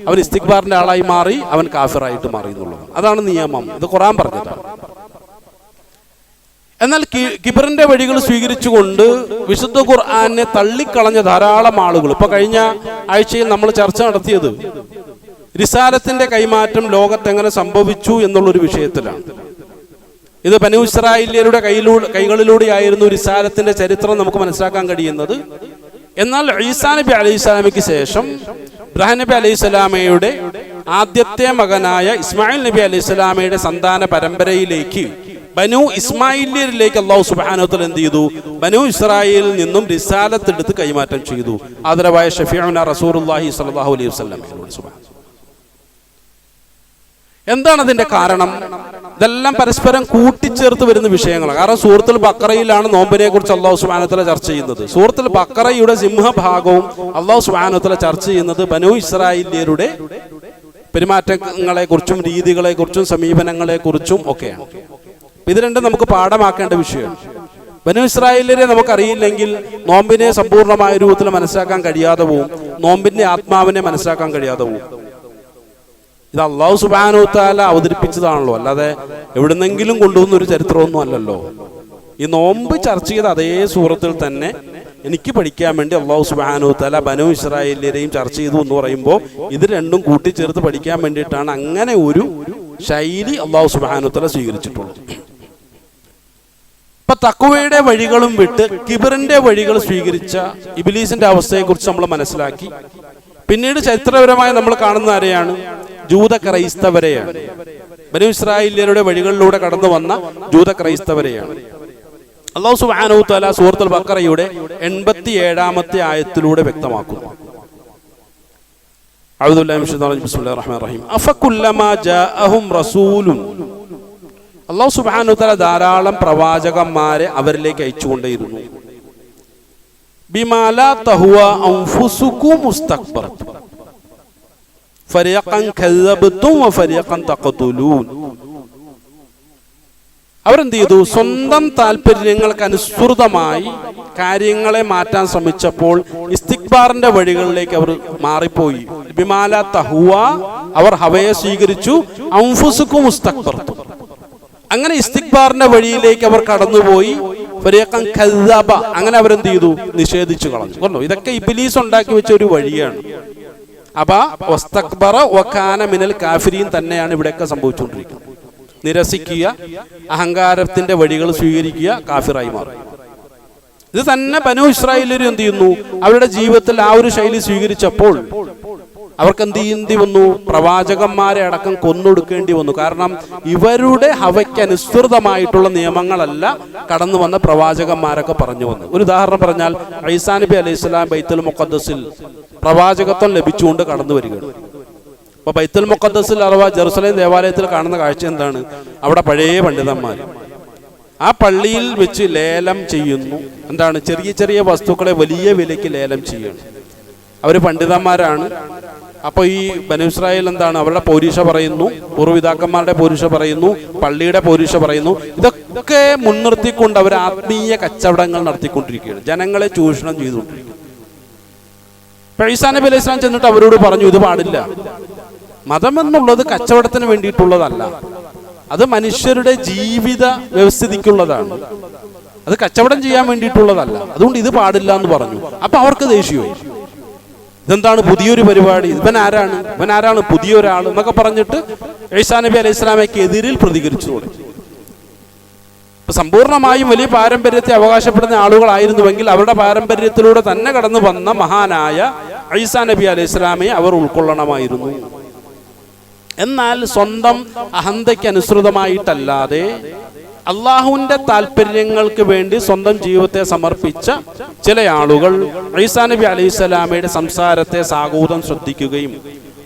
S1: അവൻ ഇസ്തിഗ്ബാറിന്റെ ആളായി മാറി, അവൻ കാഫിറായിട്ട് മാറി എന്നുള്ളതാണ്. അതാണ് നിയമം. ഇത് ഖുർആൻ പറഞ്ഞതാണ്. എന്നാൽ കിബറിന്റെ വഴികൾ സ്വീകരിച്ചുകൊണ്ട് വിശുദ്ധ ഖുർആനെ തള്ളിക്കളഞ്ഞ ധാരാളം ആളുകൾ, ഇപ്പൊ കഴിഞ്ഞ ആഴ്ചയിൽ നമ്മൾ ചർച്ച നടത്തിയത് റിസാലത്തിന്റെ കൈമാറ്റം ലോകത്ത് എങ്ങനെ സംഭവിച്ചു എന്നുള്ളൊരു വിഷയത്തിലാണ്. ഇത് ബനൂ ഇസ്രായേല്യരുടെ കൈകളിലൂടെയായിരുന്നു റിസാലത്തിന്റെ ചരിത്രം നമുക്ക് മനസ്സിലാക്കാൻ കഴിയുന്നത്. എന്നാൽ ഈസാ നബി അലൈഹിസ്സലാമയ്ക്ക് ശേഷം ഇബ്രാഹിം നബി അലൈഹിസ്സലാമയുടെ ആദ്യത്തെ മകനായ ഇസ്മായിൽ നബി അലൈഹിസ്സലാമയുടെ സന്താന പരമ്പരയിലേക്ക്, ബനു ഇസ്മായില്യരിലേക്ക് അല്ലാഹു സുബ്ഹാനഹു വ തആല എന്ത് ചെയ്തു? ബനു ഇസ്രായേലിൽ നിന്നും റിസാലത്ത് എടുത്ത് കൈമാറ്റം ചെയ്തു. ആദരവായ ഷഫീഉന റസൂലുള്ളാഹി സ്വല്ലല്ലാഹു അലൈഹി വസല്ലം. എന്താണ് അതിന്റെ കാരണം? ഇതെല്ലാം പരസ്പരം കൂട്ടിച്ചേർത്ത് വരുന്ന വിഷയങ്ങളാണ്. കാരണം സൂറത്തുൽ ബഖറയിലാണ് നോമ്പിനെ കുറിച്ച് അല്ലാഹു സുബ്ഹാനഹു വ തആല ചർച്ച ചെയ്യുന്നത്. സൂറത്തുൽ ബഖറയുടെ സിംഹഭാഗവും അല്ലാഹു സുബ്ഹാനഹു വ തആല ചർച്ച ചെയ്യുന്നത് ബനു ഇസ്രായേല്യരുടെ പെരുമാറ്റങ്ങളെ കുറിച്ചും രീതികളെ കുറിച്ചും സമീപനങ്ങളെ കുറിച്ചും ഒക്കെയാണ്. ഇത് രണ്ടും നമുക്ക് പാഠമാക്കേണ്ട വിഷയമാണ്. ബനു ഇസ്രായേലിനെ നമുക്കറിയില്ലെങ്കിൽ നോമ്പിനെ സമ്പൂർണമായ രൂപത്തിൽ മനസ്സിലാക്കാൻ കഴിയാതെ പോവും, നോമ്പിന്റെ ആത്മാവിനെ മനസ്സിലാക്കാൻ കഴിയാതെ പോവും. ഇത് അല്ലാഹു സുബ്ഹാനഹു വ തആല അവതരിപ്പിച്ചതാണല്ലോ, അല്ലാതെ എവിടുന്നെങ്കിലും കൊണ്ടുവന്ന ഒരു ചരിത്രമൊന്നും അല്ലല്ലോ. ഈ നോമ്പ് ചർച്ച ചെയ്ത അതേ സൂറത്തിൽ തന്നെ എനിക്ക് പഠിക്കാൻ വേണ്ടി അല്ലാഹു സുബ്ഹാനഹു വ തആല ബനൂ ഇസ്രായേലിനെയും ചർച്ച ചെയ്തു എന്ന് പറയുമ്പോൾ ഇത് രണ്ടും കൂട്ടിച്ചേർത്ത് പഠിക്കാൻ വേണ്ടിയിട്ടാണ് അങ്ങനെ ഒരു ശൈലി അല്ലാഹു സുബ്ഹാനഹു വ തആല സ്വീകരിച്ചിട്ടുള്ളത്. ഇപ്പൊ തഖ്വയുടെ വഴികളും വിട്ട് കിബറിന്റെ വഴികൾ സ്വീകരിച്ച ഇബ്ലീസിന്റെ അവസ്ഥയെക്കുറിച്ച് നമ്മൾ മനസ്സിലാക്കി. പിന്നീട് ചരിത്രപരമായി നമ്മൾ കാണുന്ന ആരെയാണ്? ജൂത ക്രൈസ്തവരെയാണ്. ബനൂ ഇസ്രായേലിയരുടെ വഴികളിലൂടെ കടന്നു വന്ന ജൂത ക്രൈസ്തവരെയാണ്. അല്ലാഹു സുബ്ഹാനഹു വ തആല സൂറത്തുൽ ബഖറയുടെ 87-ാമത്തെ ആയത്തിലൂടെ വ്യക്തമാക്കുന്നു. അഊദു ബില്ലാഹി മിനശ് ശൈത്വാനിർ റജീം. ബിസ്മില്ലാഹിർ റഹ്മാനിർ റഹീം. അഫകുല്ലമാ ജാഅഹും റസൂലുൻ. അല്ലാഹു സുബ്ഹാനഹു വ തആല ധാരാളം പ്രവാചകന്മാരെ അവരിലേക്ക് അയച്ചുകൊണ്ടേയിരുന്നു. ബിമാ ലാ തഹ്വ അൻഫുസുകും മുസ്തക്ബർതും ഫരീഖൻ കദ്ദബതും വഫരീഖൻ തഖ്തുലൂൻ. അവരെന്ത് ചെയ്തു? സ്വന്തം താല്പര്യങ്ങൾക്ക് അനുസൃതമായി കാര്യങ്ങളെ മാറ്റാൻ ശ്രമിച്ചപ്പോൾ ഇസ്തിക്ബാറിന്റെ വഴികളിലേക്ക് അവർ മാറിപ്പോയി. ബിമാ ലാ തഹ്വ, അവർ ഹവയെ സ്വീകരിച്ചു. അൻഫുസുകും മുസ്തക്ബർതും, അങ്ങനെ ഇസ്തിക്ബാറിന്റെ വഴിയിലേക്ക് അവർ കടന്നുപോയി. ഫരീഖൻ കദ്ദബ, അങ്ങനെ അവരെന്ത് ചെയ്തു? നിഷേധിച്ചു കളഞ്ഞു. കൊണ്ടോ, ഇതൊക്കെ ഇബ്ലീസ് ഉണ്ടാക്കി വെച്ച ഒരു വഴിയാണ്. അബാ വസ്തക്ബറ വകാന മിനൽ കാഫിരീൻ തന്നെയാണ് ഇവിടെയൊക്കെ സംഭവിച്ചുകൊണ്ടിരിക്കുന്നത്. നിരസിക്കുക, അഹങ്കാരത്തിന്റെ വഴികൾ സ്വീകരിക്കുക, കാഫിറായി മാറുക. ഇത് തന്നെ ബനൂ ഇസ്രായേലിയർ എന്ത് ചെയ്യുന്നു? അവരുടെ ജീവിതത്തിൽ ആ ഒരു ശൈലി സ്വീകരിച്ചപ്പോൾ അവർക്ക് എന്ത് ചെയ്യേണ്ടി വന്നു? പ്രവാചകന്മാരെ അടക്കം കൊന്നൊടുക്കേണ്ടി വന്നു. കാരണം ഇവരുടെ ഹവയ്ക്ക് അനുസൃതമായിട്ടുള്ള നിയമങ്ങളല്ല കടന്നു വന്ന പ്രവാചകന്മാരൊക്കെ പറഞ്ഞു വന്നു. ഒരു ഉദാഹരണം പറഞ്ഞാൽ, ഈസാ നബി അലൈഹി സ്വലാം ബൈത്തുൽ മുഖദ്ദസിൽ പ്രവാചകത്വം ലഭിച്ചുകൊണ്ട് കടന്നു വരികയാണ്. അപ്പൊ ബൈത്തുൽ മുഖദ്ദസിൽ അഥവാ ജെറുസലേം ദേവാലയത്തിൽ കാണുന്ന കാഴ്ച എന്താണ്? അവിടെ പഴയ പണ്ഡിതന്മാർ ആ പള്ളിയിൽ വെച്ച് ലേലം ചെയ്യുന്നു. എന്താണ്? ചെറിയ ചെറിയ വസ്തുക്കളെ വലിയ വിലയ്ക്ക് ലേലം ചെയ്യണം. അവർ പണ്ഡിതന്മാരാണ്. അപ്പൊ ഈ ബനൂ ഇസ്രായേൽ എന്താണ്? അവരുടെ പൗരുഷ പറയുന്നു, പൂർവ്വപിതാക്കന്മാരുടെ പൗരുഷ പറയുന്നു, പള്ളിയുടെ പൗരുഷ പറയുന്നു. ഇതൊക്കെ മുൻനിർത്തിക്കൊണ്ട് അവർ ആത്മീയ കച്ചവടങ്ങൾ നടത്തിക്കൊണ്ടിരിക്കുകയാണ്, ജനങ്ങളെ ചൂഷണം ചെയ്തുകൊണ്ടിരിക്കുകയാണ്. ഈസാ നബി അലൈഹി സ്വലാം ചെന്നിട്ട് അവരോട് പറഞ്ഞു, ഇത് പാടില്ല. മതം എന്നുള്ളത് കച്ചവടത്തിന് വേണ്ടിയിട്ടുള്ളതല്ല, അത് മനുഷ്യരുടെ ജീവിത വ്യവസ്ഥിതിക്കുള്ളതാണ്, അത് കച്ചവടം ചെയ്യാൻ വേണ്ടിയിട്ടുള്ളതല്ല. അതുകൊണ്ട് ഇത് പാടില്ല എന്ന് പറഞ്ഞു. അപ്പൊ അവർക്ക് ദേഷ്യമായി. ഇതെന്താണ് പുതിയൊരു പരിപാടി? ഇവനാരാണ് പുതിയൊരാൾ എന്നൊക്കെ പറഞ്ഞിട്ട് ഈസാ നബി അലൈഹി സ്വലാമയ്ക്ക് എതിരിൽ പ്രതികരിച്ചു തുടങ്ങി. സമ്പൂർണമായും വലിയ പാരമ്പര്യത്തെ അവകാശപ്പെടുന്ന ആളുകളായിരുന്നുവെങ്കിൽ അവരുടെ പാരമ്പര്യത്തിലൂടെ തന്നെ കടന്നു വന്ന മഹാനായ ഈസാ നബി അലൈഹി സ്വലാമയെ അവർ ഉൾക്കൊള്ളണമായിരുന്നു. എന്നാൽ സ്വന്തം അഹന്തയ്ക്ക് അനുസൃതമായിട്ടല്ലാതെ അള്ളാഹുവിന്റെ താല്പര്യങ്ങൾക്ക് വേണ്ടി സ്വന്തം ജീവിതത്തെ സമർപ്പിച്ച ചില ആളുകൾ ഈസാ നബി അലൈഹി സ്വലാമയുടെ സംസാരത്തെ സാഗൂതം ശ്രദ്ധിക്കുകയും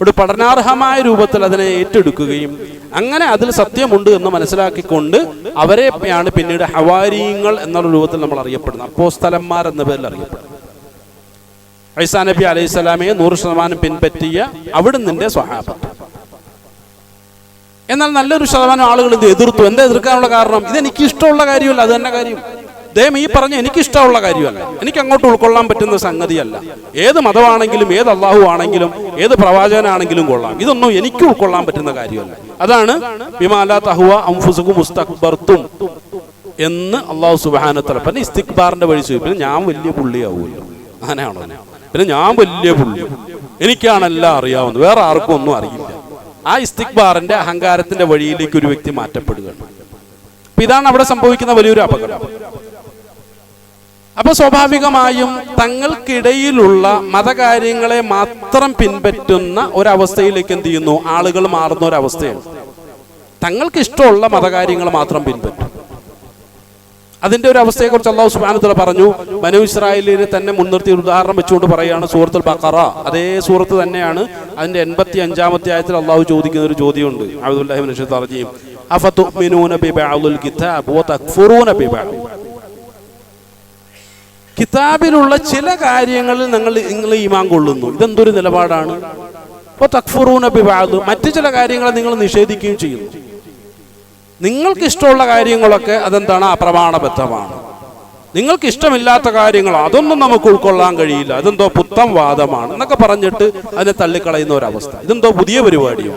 S1: ഒരു പഠനാർഹമായ രൂപത്തിൽ അതിനെ ഏറ്റെടുക്കുകയും അങ്ങനെ അതിൽ സത്യമുണ്ട് എന്ന് മനസ്സിലാക്കിക്കൊണ്ട് അവരെയാണ് പിന്നീട് ഹവാരിയങ്ങൾ എന്നുള്ള രൂപത്തിൽ നമ്മൾ അറിയപ്പെടുന്നത്, അപ്പോസ്തലന്മാർ എന്ന പേരിൽ അറിയപ്പെടുന്നത്. ഈസാ നബി അലൈഹി സ്വലാമയെ 100% പിൻപറ്റിയ അവിടുന്നിന്റെ സ്വഹാബത്ത്. എന്നാൽ നല്ലൊരു ശതമാനം ആളുകൾ ഇത് എതിർത്തു. എന്താ എതിർക്കാനുള്ള കാരണം? ഇതെനിക്ക് ഇഷ്ടമുള്ള കാര്യമല്ല, അത് തന്നെ കാര്യം. ദൈവം ഈ പറഞ്ഞ എനിക്കിഷ്ടമുള്ള കാര്യമല്ല, എനിക്ക് അങ്ങോട്ട് ഉൾക്കൊള്ളാൻ പറ്റുന്ന സംഗതിയല്ല. ഏത് മതമാണെങ്കിലും, ഏത് അള്ളാഹു ആണെങ്കിലും, ഏത് പ്രവാചകനാണെങ്കിലും കൊള്ളാം, ഇതൊന്നും എനിക്ക് ഉൾക്കൊള്ളാൻ പറ്റുന്ന കാര്യമല്ല. അതാണ് ബിമാ ലാ തഹ്വ അൻഫുസുകും മുസ്തക്ബർതും എന്ന് അള്ളാഹു സുബ്ഹാനഹു വ തആല. പിന്നെ ഇസ്തിക്ബാറിന്റെ വഴി ചോദിക്കും, പിന്നെ ഞാൻ വലിയ പുള്ളിയാവുമല്ലോ, അങ്ങനെയാണോ? പിന്നെ ഞാൻ വലിയ പുള്ളി, എനിക്കാണെല്ലാം അറിയാവുന്നത്, വേറെ ആർക്കും ഒന്നും അറിയില്ല. ആ ഇസ്തിക്ബാറിന്റെ അഹങ്കാരത്തിന്റെ വഴിയിലേക്ക് ഒരു വ്യക്തി മാറ്റപ്പെടുകയാണ്. അപ്പൊ ഇതാണ് അവിടെ സംഭവിക്കുന്ന വലിയൊരു അപകടം. അപ്പൊ സ്വാഭാവികമായും തങ്ങൾക്കിടയിലുള്ള മതകാര്യങ്ങളെ മാത്രം പിൻപറ്റുന്ന ഒരവസ്ഥയിലേക്ക് എന്ത് ചെയ്യുന്നു? ആളുകൾ മാറുന്ന ഒരവസ്ഥയാണ്. തങ്ങൾക്ക് ഇഷ്ടമുള്ള മതകാര്യങ്ങൾ മാത്രം പിൻപറ്റും. അതിന്റെ ഒരു അവസ്ഥയെക്കുറിച്ച് അല്ലാഹു സുബ്ഹാനഹു വ തആല പറഞ്ഞു. ബനൂ ഇസ്രായേലിനെ തന്നെ മുൻനിർത്തി ഉദാഹരണം വെച്ചുകൊണ്ട് പറയുകയാണ് സൂറത്തുൽ ബഖറ. അതേ സൂറത്ത് തന്നെയാണ്. അതിന്റെ 85-ാമത്തെ ആയത്തിൽ അല്ലാഹു ചോദിക്കുന്ന ഒരു ചോദ്യമുണ്ട്. അഊദു ബില്ലാഹി മിനശ് ശൈത്വാനിർ റജീം. അഫതുഅ്മിനൂന ബിബഅദിൽ കിതാബ് വതക്ഫുറൂന ബിബഅദ്. കിതാബിലുള്ള ചില കാര്യങ്ങളിൽ നിങ്ങൾ ഈമാൻ കൊള്ളുന്നു, ഇതെന്തൊരു നിലപാടാണ്? വതക്ഫുറൂന ബിബഅദ്, മറ്റു ചില കാര്യങ്ങളെ നിങ്ങൾ നിഷേധിക്കുകയും ചെയ്യുന്നു. നിങ്ങൾക്ക് ഇഷ്ടമുള്ള കാര്യങ്ങളൊക്കെ അതെന്താണ്? അപ്രമാണബദ്ധമാണ്. നിങ്ങൾക്ക് ഇഷ്ടമില്ലാത്ത കാര്യങ്ങൾ അതൊന്നും നമുക്ക് ഉൾക്കൊള്ളാൻ കഴിയില്ല, അതെന്തോ പുത്തൻ വാദമാണ് എന്നൊക്കെ പറഞ്ഞിട്ട് അതിനെ തള്ളിക്കളയുന്ന ഒരവസ്ഥ. ഇതെന്തോ പുതിയ പരിപാടിയോ?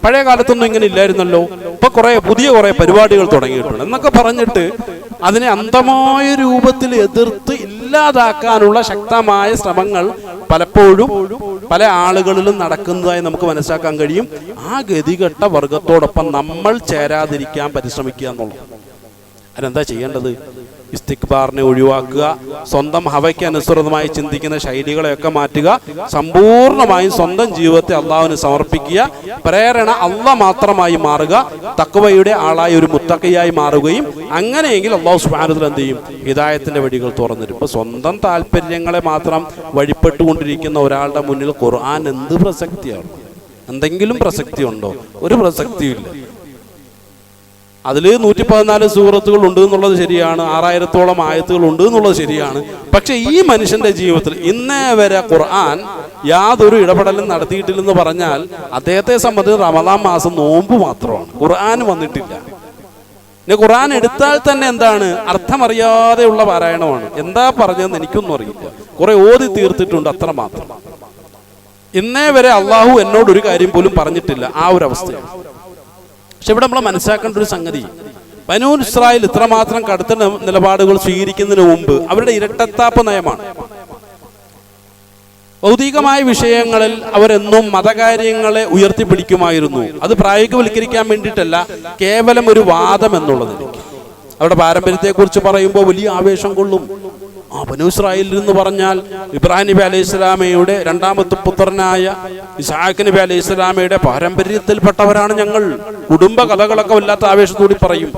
S1: പഴയ കാലത്തൊന്നും ഇങ്ങനെ ഇല്ലായിരുന്നല്ലോ, ഇപ്പൊ പുതിയ കുറെ പരിപാടികൾ തുടങ്ങിയിട്ടുണ്ട് എന്നൊക്കെ പറഞ്ഞിട്ട് അതിനെ അന്ധമായ രൂപത്തിൽ എതിർത്ത് ഇല്ല ഇല്ലാതാക്കാനുള്ള ശക്തമായ ശ്രമങ്ങൾ പലപ്പോഴും പല ആളുകളിലും നടക്കുന്നതായി നമുക്ക് മനസ്സിലാക്കാൻ കഴിയും. ആ ഗതികെട്ട വർഗത്തോടൊപ്പം നമ്മൾ ചേരാതിരിക്കാൻ പരിശ്രമിക്കുക എന്നുള്ളത്. അതിനെന്താ ചെയ്യേണ്ടത്? ഇസ്തിക്ബാറിനെ ഒഴിവാക്കുക, സ്വന്തം ഹവയ്ക്ക് അനുസൃതമായി ചിന്തിക്കുന്ന ശൈലികളെയൊക്കെ മാറ്റുക, സമ്പൂർണമായും സ്വന്തം ജീവിതത്തെ അള്ളാഹുവിന് സമർപ്പിക്കുക, പ്രേരണ അള്ളാഹ് മാത്രമായി മാറുക, തഖ്വയുടെ ആളായി ഒരു മുത്തഖിയായി മാറുകയും അങ്ങനെയെങ്കിൽ അള്ളാഹു സുബ്ഹാനഹു വ തആല എന്ത് ചെയ്യും? ഹിദായത്തിന്റെ വഴികൾ തുറന്നിരും. ഇപ്പൊ സ്വന്തം താല്പര്യങ്ങളെ മാത്രം വഴിപ്പെട്ടുകൊണ്ടിരിക്കുന്ന ഒരാളുടെ മുന്നിൽ ഖുർആൻ എന്ത് പ്രസക്തിയാണ്? എന്തെങ്കിലും പ്രസക്തി ഉണ്ടോ? ഒരു പ്രസക്തിയില്ല. അതിൽ 114 സൂറത്തുകൾ ഉണ്ട് എന്നുള്ളത് ശരിയാണ്, 6000-ഓളം ആയത്തുകൾ ഉണ്ട് എന്നുള്ളത് ശരിയാണ്. പക്ഷെ ഈ മനുഷ്യന്റെ ജീവിതത്തിൽ ഇന്നേ വരെ ഖുർആൻ യാതൊരു ഇടപെടലും നടത്തിയിട്ടില്ലെന്ന് പറഞ്ഞാൽ അദ്ദേഹത്തെ സംബന്ധിച്ച് റമദാൻ മാസം നോമ്പ് മാത്രമാണ്, ഖുർആൻ വന്നിട്ടില്ല. പിന്നെ ഖുർആൻ എടുത്താൽ തന്നെ എന്താണ്? അർത്ഥമറിയാതെയുള്ള പാരായണമാണ്. എന്താ പറഞ്ഞതെന്ന് എനിക്കൊന്നും അറിയില്ല, കുറെ ഓതി തീർത്തിട്ടുണ്ട്, അത്ര മാത്രം. ഇന്നേ വരെ അള്ളാഹു എന്നോട് ഒരു കാര്യം പോലും പറഞ്ഞിട്ടില്ല. ആ ഒരു അവസ്ഥയാണ്. പക്ഷെ ഇവിടെ നമ്മൾ മനസ്സിലാക്കേണ്ട ഒരു സംഗതി, ബനൂ ഇസ്രായേൽ ഇത്രമാത്രം കടുത്ത നിലപാടുകൾ സ്വീകരിക്കുന്നതിന് മുമ്പ് അവരുടെ ഇരട്ടത്താപ്പ് നയമാണ്. ഭൗതികമായ വിഷയങ്ങളിൽ അവരെന്നും മതകാര്യങ്ങളെ ഉയർത്തിപ്പിടിക്കുമായിരുന്നു. അത് പ്രായോഗികവൽക്കരിക്കാൻ വേണ്ടിയിട്ടല്ല, കേവലം ഒരു വാദം എന്നുള്ളതിന്. അവരുടെ പാരമ്പര്യത്തെക്കുറിച്ച് പറയുമ്പോൾ വലിയ ആവേശം കൊള്ളും. ബനൂ ഇസ്രായേൽ എന്ന് പറഞ്ഞാൽ ഇബ്രാഹിം നബി അലൈഹി സ്വലാമയുടെ രണ്ടാമത്തെ പുത്രനായ ഇസ്ഹാഖ് നബി അലൈഹി സ്വലാമയുടെ പാരമ്പര്യത്തിൽപ്പെട്ടവരാണ് ഞങ്ങൾ. കുടുംബ കഥകളൊക്കെ വല്ലാത്ത ആവേശത്തോടെ പറയും.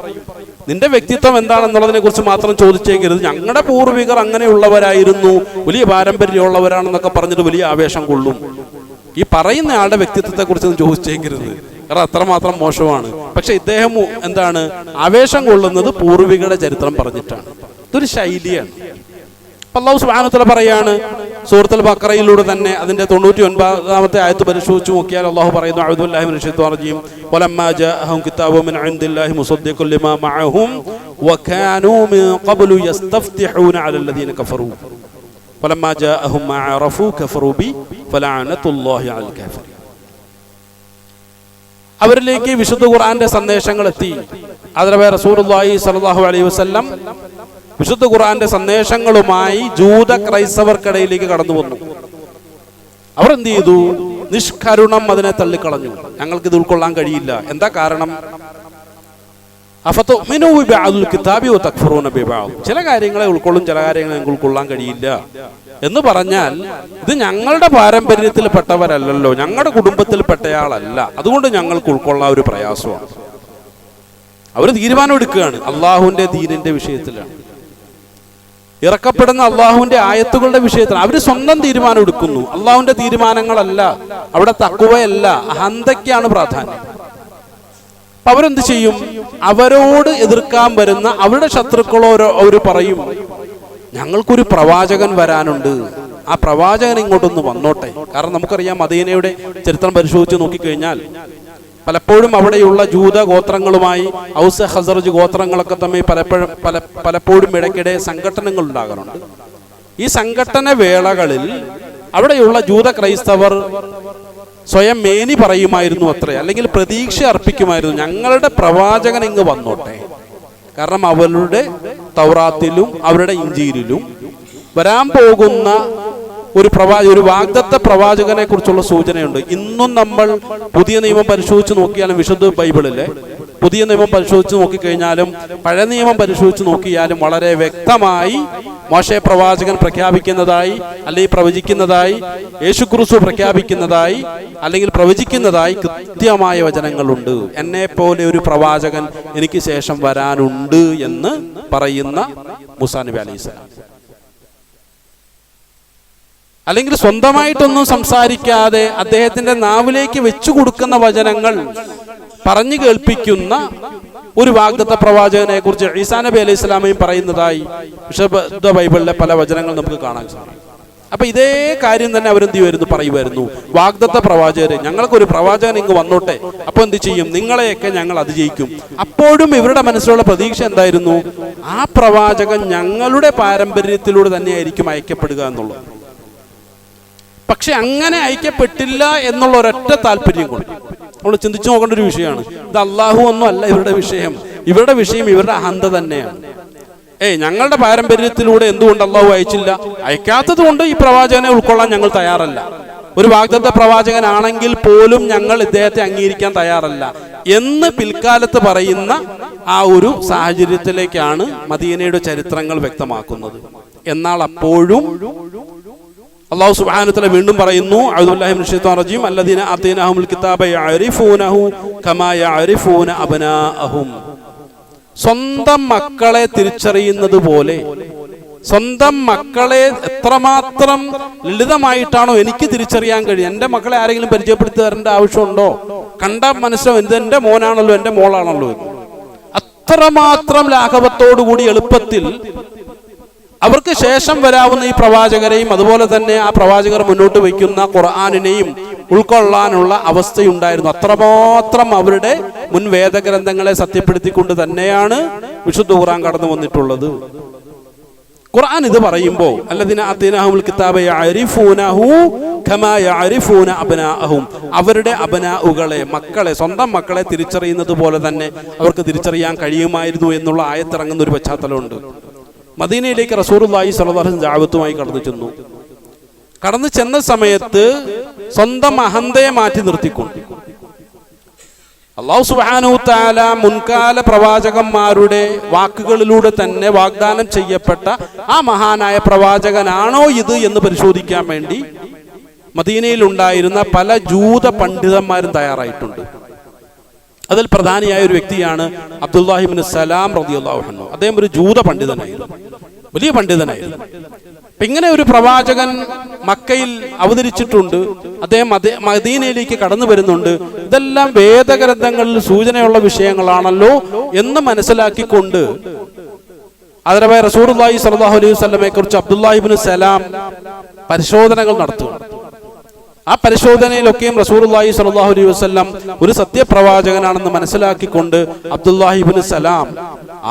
S1: നിന്റെ വ്യക്തിത്വം എന്താണെന്നുള്ളതിനെ കുറിച്ച് മാത്രം ചോദിച്ചേക്കരുത്. ഞങ്ങളുടെ പൂർവികർ അങ്ങനെയുള്ളവരായിരുന്നു, വലിയ പാരമ്പര്യമുള്ളവരാണെന്നൊക്കെ പറഞ്ഞിട്ട് വലിയ ആവേശം കൊള്ളും. ഈ പറയുന്ന ആളുടെ വ്യക്തിത്വത്തെ കുറിച്ചൊന്നും ചോദിച്ചേക്കരുത്, കാരണം അത്രമാത്രം മോശമാണ്. പക്ഷെ ഇദ്ദേഹം എന്താണ് ആവേശം കൊള്ളുന്നത്? പൂർവികരുടെ ചരിത്രം പറഞ്ഞിട്ടാണ്. ഇതൊരു ശൈലിയാണ്. അല്ലാഹു സുബ്ഹാനഹു വ തആല പറയാണ് സൂറത്തുൽ ബഖറയിലൂടെ തന്നെ അതിന്റെ 99-ാമത്തെ ആയത്ത് പരിശോധിച്ച് നോക്കിയാൽ അല്ലാഹു പറയുന്നു, അഊദു ബില്ലാഹി മിനശ് ശൈത്വാനിർ റജീം, വലമ്മാ ജാഅഹും കിതാബുൻ മിൻ ഇൻദില്ലാഹി മുസദ്ദിഖുൻ ലിമാ മഅഹും വകാനൂ മിൻ ഖബ്ലു യസ്തഫ്തിഹൂന അലല്ലദീന കഫറൂ വലമ്മാ ജാഅഹും മാ അറഫൂ കഫറൂ ബി ഫലഅനതുല്ലാഹി അലൽ കാഫിരീൻ. അവരിലേക്ക് വിശുദ്ധ ഖുർആന്റെ സന്ദേശങ്ങൾ എത്തി. അതിലെ റസൂലുള്ളാഹി സ്വല്ലല്ലാഹു അലൈഹി വസല്ലം വിശുദ്ധ ഖുർആന്റെ സന്ദേശങ്ങളുമായി ജൂത ക്രൈസ്തവർക്കിടയിലേക്ക് കടന്നു വന്നു. അവർ എന്ത് ചെയ്തു? നിഷ്കരുണം അതിനെ തള്ളിക്കളഞ്ഞു. ഞങ്ങൾക്ക് ഇത് ഉൾക്കൊള്ളാൻ കഴിയില്ല. എന്താ കാരണം? അഫതുഅ്മിനൂ ബിബഅദിൽ കിതാബി വതക്ഫുറൂന ബിബഅദ്. ചില കാര്യങ്ങളെ ഉൾക്കൊള്ളും, ചില കാര്യങ്ങളെ ഞങ്ങൾക്ക് ഉൾക്കൊള്ളാൻ കഴിയില്ല എന്ന് പറഞ്ഞാൽ ഇത് ഞങ്ങളുടെ പാരമ്പര്യത്തിൽപ്പെട്ടവരല്ലല്ലോ, ഞങ്ങളുടെ കുടുംബത്തിൽപ്പെട്ടയാളല്ല, അതുകൊണ്ട് ഞങ്ങൾക്ക് ഉൾക്കൊള്ളാൻ ഒരു പ്രയാസമാണ്. അവർ തീരുമാനം എടുക്കുകയാണ് അള്ളാഹുവിന്റെ ദീനിന്റെ വിഷയത്തിലാണ്, ഇറക്കപ്പെടുന്ന അള്ളാഹുവിന്റെ ആയത്തുകളുടെ വിഷയത്തിൽ അവർ സ്വന്തം തീരുമാനം എടുക്കുന്നു. അള്ളാഹുവിന്റെ തീരുമാനങ്ങളല്ല, അവിടെ തഖ്വയല്ല, അഹന്തയ്ക്കാണ് പ്രാധാന്യം. അപ്പൊ അവരെന്ത് ചെയ്യും? അവരോട് എതിർക്കാൻ വരുന്ന അവരുടെ ശത്രുക്കളോ അവർ പറയും, ഞങ്ങൾക്കൊരു പ്രവാചകൻ വരാനുണ്ട്, ആ പ്രവാചകൻ ഇങ്ങോട്ടൊന്ന് വന്നോട്ടെ. കാരണം നമുക്കറിയാം മദീനയുടെ ചരിത്രം പരിശോധിച്ച് നോക്കിക്കഴിഞ്ഞാൽ പലപ്പോഴും അവിടെയുള്ള ജൂത ഗോത്രങ്ങളുമായി ഔസ് ഖസറജ് ഗോത്രങ്ങളൊക്കെ തമ്മിൽ പലപ്പോഴും ഇടയ്ക്കിടെ സംഘട്ടനങ്ങൾ ഉണ്ടാകാറുണ്ട്. ഈ സംഘട്ടന വേളകളിൽ അവിടെയുള്ള ജൂത ക്രൈസ്തവർ സ്വയം മേനി പറയുമായിരുന്നു അത്രേ, അല്ലെങ്കിൽ പ്രതീക്ഷ അർപ്പിക്കുമായിരുന്നു, ഞങ്ങളുടെ പ്രവാചകൻ ഇങ്ങ് വന്നോട്ടെ. കാരണം അവരുടെ തൗറാത്തിലും അവരുടെ ഇഞ്ചീലിലും വരാൻ പോകുന്ന ഒരു വാഗ്ദത്ത പ്രവാചകനെ കുറിച്ചുള്ള സൂചനയുണ്ട്. ഇന്നും നമ്മൾ പുതിയ നിയമം പരിശോധിച്ച് നോക്കിയാലും, വിശുദ്ധ ബൈബിളിലെ പുതിയ നിയമം പരിശോധിച്ച് നോക്കിക്കഴിഞ്ഞാലും പഴയ നിയമം പരിശോധിച്ച് നോക്കിയാലും വളരെ വ്യക്തമായി മോശെ പ്രവാചകൻ പ്രഖ്യാപിക്കുന്നതായി, അല്ലെങ്കിൽ പ്രവചിക്കുന്നതായി, യേശുക്രിസ്തു പ്രഖ്യാപിക്കുന്നതായി, അല്ലെങ്കിൽ പ്രവചിക്കുന്നതായി കൃത്യമായ വചനങ്ങളുണ്ട്. എന്നെ പോലെ ഒരു പ്രവാചകൻ എനിക്ക് ശേഷം വരാനുണ്ട് എന്ന് പറയുന്ന മൂസാ നബി അലൈഹിസ്സലാം. അല്ലെങ്കിൽ സ്വന്തമായിട്ടൊന്നും സംസാരിക്കാതെ അദ്ദേഹത്തിന്റെ നാവിലേക്ക് വെച്ചു കൊടുക്കുന്ന വചനങ്ങൾ പറഞ്ഞു കേൾപ്പിക്കുന്ന ഒരു വാഗ്ദത്ത പ്രവാചകനെ കുറിച്ച് ഈസാ നബി അലൈഹി സ്വലാമയും പറയുന്നതായി വിശുദ്ധ ബൈബിളിലെ പല വചനങ്ങൾ നമുക്ക് കാണാൻ സാധിക്കും. അപ്പൊ ഇതേ കാര്യം തന്നെ അവരെന്ത് ചെയ്യുമായിരുന്നു? പറയുമായിരുന്നു, വാഗ്ദത്ത പ്രവാചകരെ, ഞങ്ങൾക്കൊരു പ്രവാചകൻ ഇങ്ങ് വന്നോട്ടെ, അപ്പൊ എന്ത് ചെയ്യും? നിങ്ങളെയൊക്കെ ഞങ്ങൾ അതിജയിക്കും. അപ്പോഴും ഇവരുടെ മനസ്സിലുള്ള പ്രതീക്ഷ എന്തായിരുന്നു? ആ പ്രവാചകൻ ഞങ്ങളുടെ പാരമ്പര്യത്തിലൂടെ തന്നെയായിരിക്കും അയക്കപ്പെടുക എന്നുള്ളത്. പക്ഷെ അങ്ങനെ അയക്കപ്പെട്ടില്ല എന്നുള്ള ഒരൊറ്റ താല്പര്യം കൊണ്ട് നമ്മൾ ചിന്തിച്ചു നോക്കേണ്ട ഒരു വിഷയമാണ്. ഇത് അള്ളാഹു ഒന്നും അല്ല ഇവരുടെ വിഷയം. ഇവരുടെ വിഷയം ഇവരുടെ അഹന്ത തന്നെയാണ്. ഞങ്ങളുടെ പാരമ്പര്യത്തിലൂടെ എന്തുകൊണ്ട് അള്ളാഹു അയച്ചില്ല? അയക്കാത്തത് കൊണ്ട് ഈ പ്രവാചകനെ ഉൾക്കൊള്ളാൻ ഞങ്ങൾ തയ്യാറല്ല. ഒരു വാഗ്ദത്ത പ്രവാചകനാണെങ്കിൽ പോലും ഞങ്ങൾ ഇദ്ദേഹത്തെ അംഗീകരിക്കാൻ തയ്യാറല്ല എന്ന് പിൽക്കാലത്ത് പറയുന്ന ആ ഒരു സാഹചര്യത്തിലേക്കാണ് മദീനയുടെ ചരിത്രങ്ങൾ വ്യക്തമാക്കുന്നത്. എന്നാൽ അപ്പോഴും അല്ലാഹു സുബ്ഹാനഹു വ തആല വീണ്ടും പറയുന്നു, അഊദുബില്ലാഹി മിനശ് ശൈത്വാനിർ റജീം, അല്ലദീന ആതൈനാഹുൽ കിതാബ യഅരിഫൂനഹു കമാ യഅരിഫൂന അബ്നാഅഹും. സ്വന്തം മക്കളെ തിരിച്ചറിയുന്നത് പോലെ, സ്വന്തം മക്കളെ എത്രമാത്രം ലളിതമായിട്ടാണോ എനിക്ക് തിരിച്ചറിയാൻ കഴിയും. എൻ്റെ മക്കളെ ആരെങ്കിലും പരിചയപ്പെടുത്തി തരേണ്ട ആവശ്യമുണ്ടോ? കണ്ട മനസ്സിലാവും ഇത് എൻ്റെ മോനാണല്ലോ, എൻ്റെ മോളാണല്ലോ. അത്രമാത്രം ലാഘവത്തോടുകൂടി എളുപ്പത്തിൽ അവർക്ക് ശേഷം വരാവുന്ന ഈ പ്രവാചകരെയും അതുപോലെ തന്നെ ആ പ്രവാചകർ മുന്നോട്ട് വയ്ക്കുന്ന ഖുർആനിനെയും ഉൾക്കൊള്ളാനുള്ള അവസ്ഥയുണ്ടായിരുന്നു. അത്രമാത്രം അവരുടെ മുൻ വേദഗ്രന്ഥങ്ങളെ സത്യപ്പെടുത്തിക്കൊണ്ട് തന്നെയാണ് വിശുദ്ധ ഖുർആൻ കടന്നു വന്നിട്ടുള്ളത്. ഖുർആൻ ഇത് പറയുമ്പോൾ അല്ലദീന ആതൈനാഹുൽ കിതാബ യഅരിഫൂനഹു കമാ യഅരിഫൂന അബ്നാഅഹും, അവരുടെ അബ്നാഉകളെ, മക്കളെ, സ്വന്തം മക്കളെ തിരിച്ചറിയുന്നത് പോലെ തന്നെ അവർക്ക് തിരിച്ചറിയാൻ കഴിയുമായിരുന്നു എന്നുള്ള ആയത്തിറങ്ങുന്ന ഒരു പശ്ചാത്തലമുണ്ട്. മദീനയിലേക്ക് റസൂലുള്ളാഹി സ്വല്ലല്ലാഹു അലൈഹി വസല്ലം ദഅവത്തുമായി കടന്നു ചെന്ന സമയത്ത് സ്വന്തം അഹന്തയെ മാറ്റി നിർത്തിക്കൊണ്ട് അല്ലാഹു സുബ്ഹാനഹു വ തആല മുൻകാല പ്രവാചകന്മാരുടെ വാക്കുകളിലൂടെ തന്നെ വാഗ്ദാനം ചെയ്യപ്പെട്ട ആ മഹാനായ പ്രവാചകനാണോ ഇത് എന്ന് പരിശോധിക്കാൻ വേണ്ടി മദീനയിൽ ഉണ്ടായിരുന്ന പല ജൂത പണ്ഡിതന്മാരും തയ്യാറായിട്ടുണ്ട്. അതിൽ പ്രധാനിയായ ഒരു വ്യക്തിയാണ് അബ്ദുല്ലാഹി ഇബ്നു സലാം റളിയല്ലാഹു അൻഹു. അദ്ദേഹം ഒരു ജൂത പണ്ഡിതനായിരുന്നു, വലിയ പണ്ഡിതനായിരുന്നു. ഇങ്ങനെ ഒരു പ്രവാചകൻ മക്കയിൽ അവതരിച്ചിട്ടുണ്ട്, അദ്ദേഹം മദീനയിലേക്ക് കടന്നു വരുന്നുണ്ട്. ഇതെല്ലാം വേദഗ്രന്ഥങ്ങളിൽ സൂചനയുള്ള വിഷയങ്ങളാണല്ലോ എന്ന് മനസ്സിലാക്കിക്കൊണ്ട് അതിരവായ റസൂലുള്ളാഹി സ്വല്ലല്ലാഹു അലൈഹി വസല്ലമയെ കുറിച്ച് അബ്ദുല്ലാഹി ഇബ്നു സലാം പരിശോധനകൾ നടത്തുക. ആ പരിശോധനയിലൊക്കെയും റസൂലുള്ളാഹി സ്വല്ലല്ലാഹു അലൈഹി വസല്ലം ഒരു സത്യപ്രവാചകനാണെന്ന് മനസ്സിലാക്കിക്കൊണ്ട് അബ്ദുല്ലാഹി ഇബ്നു സലാം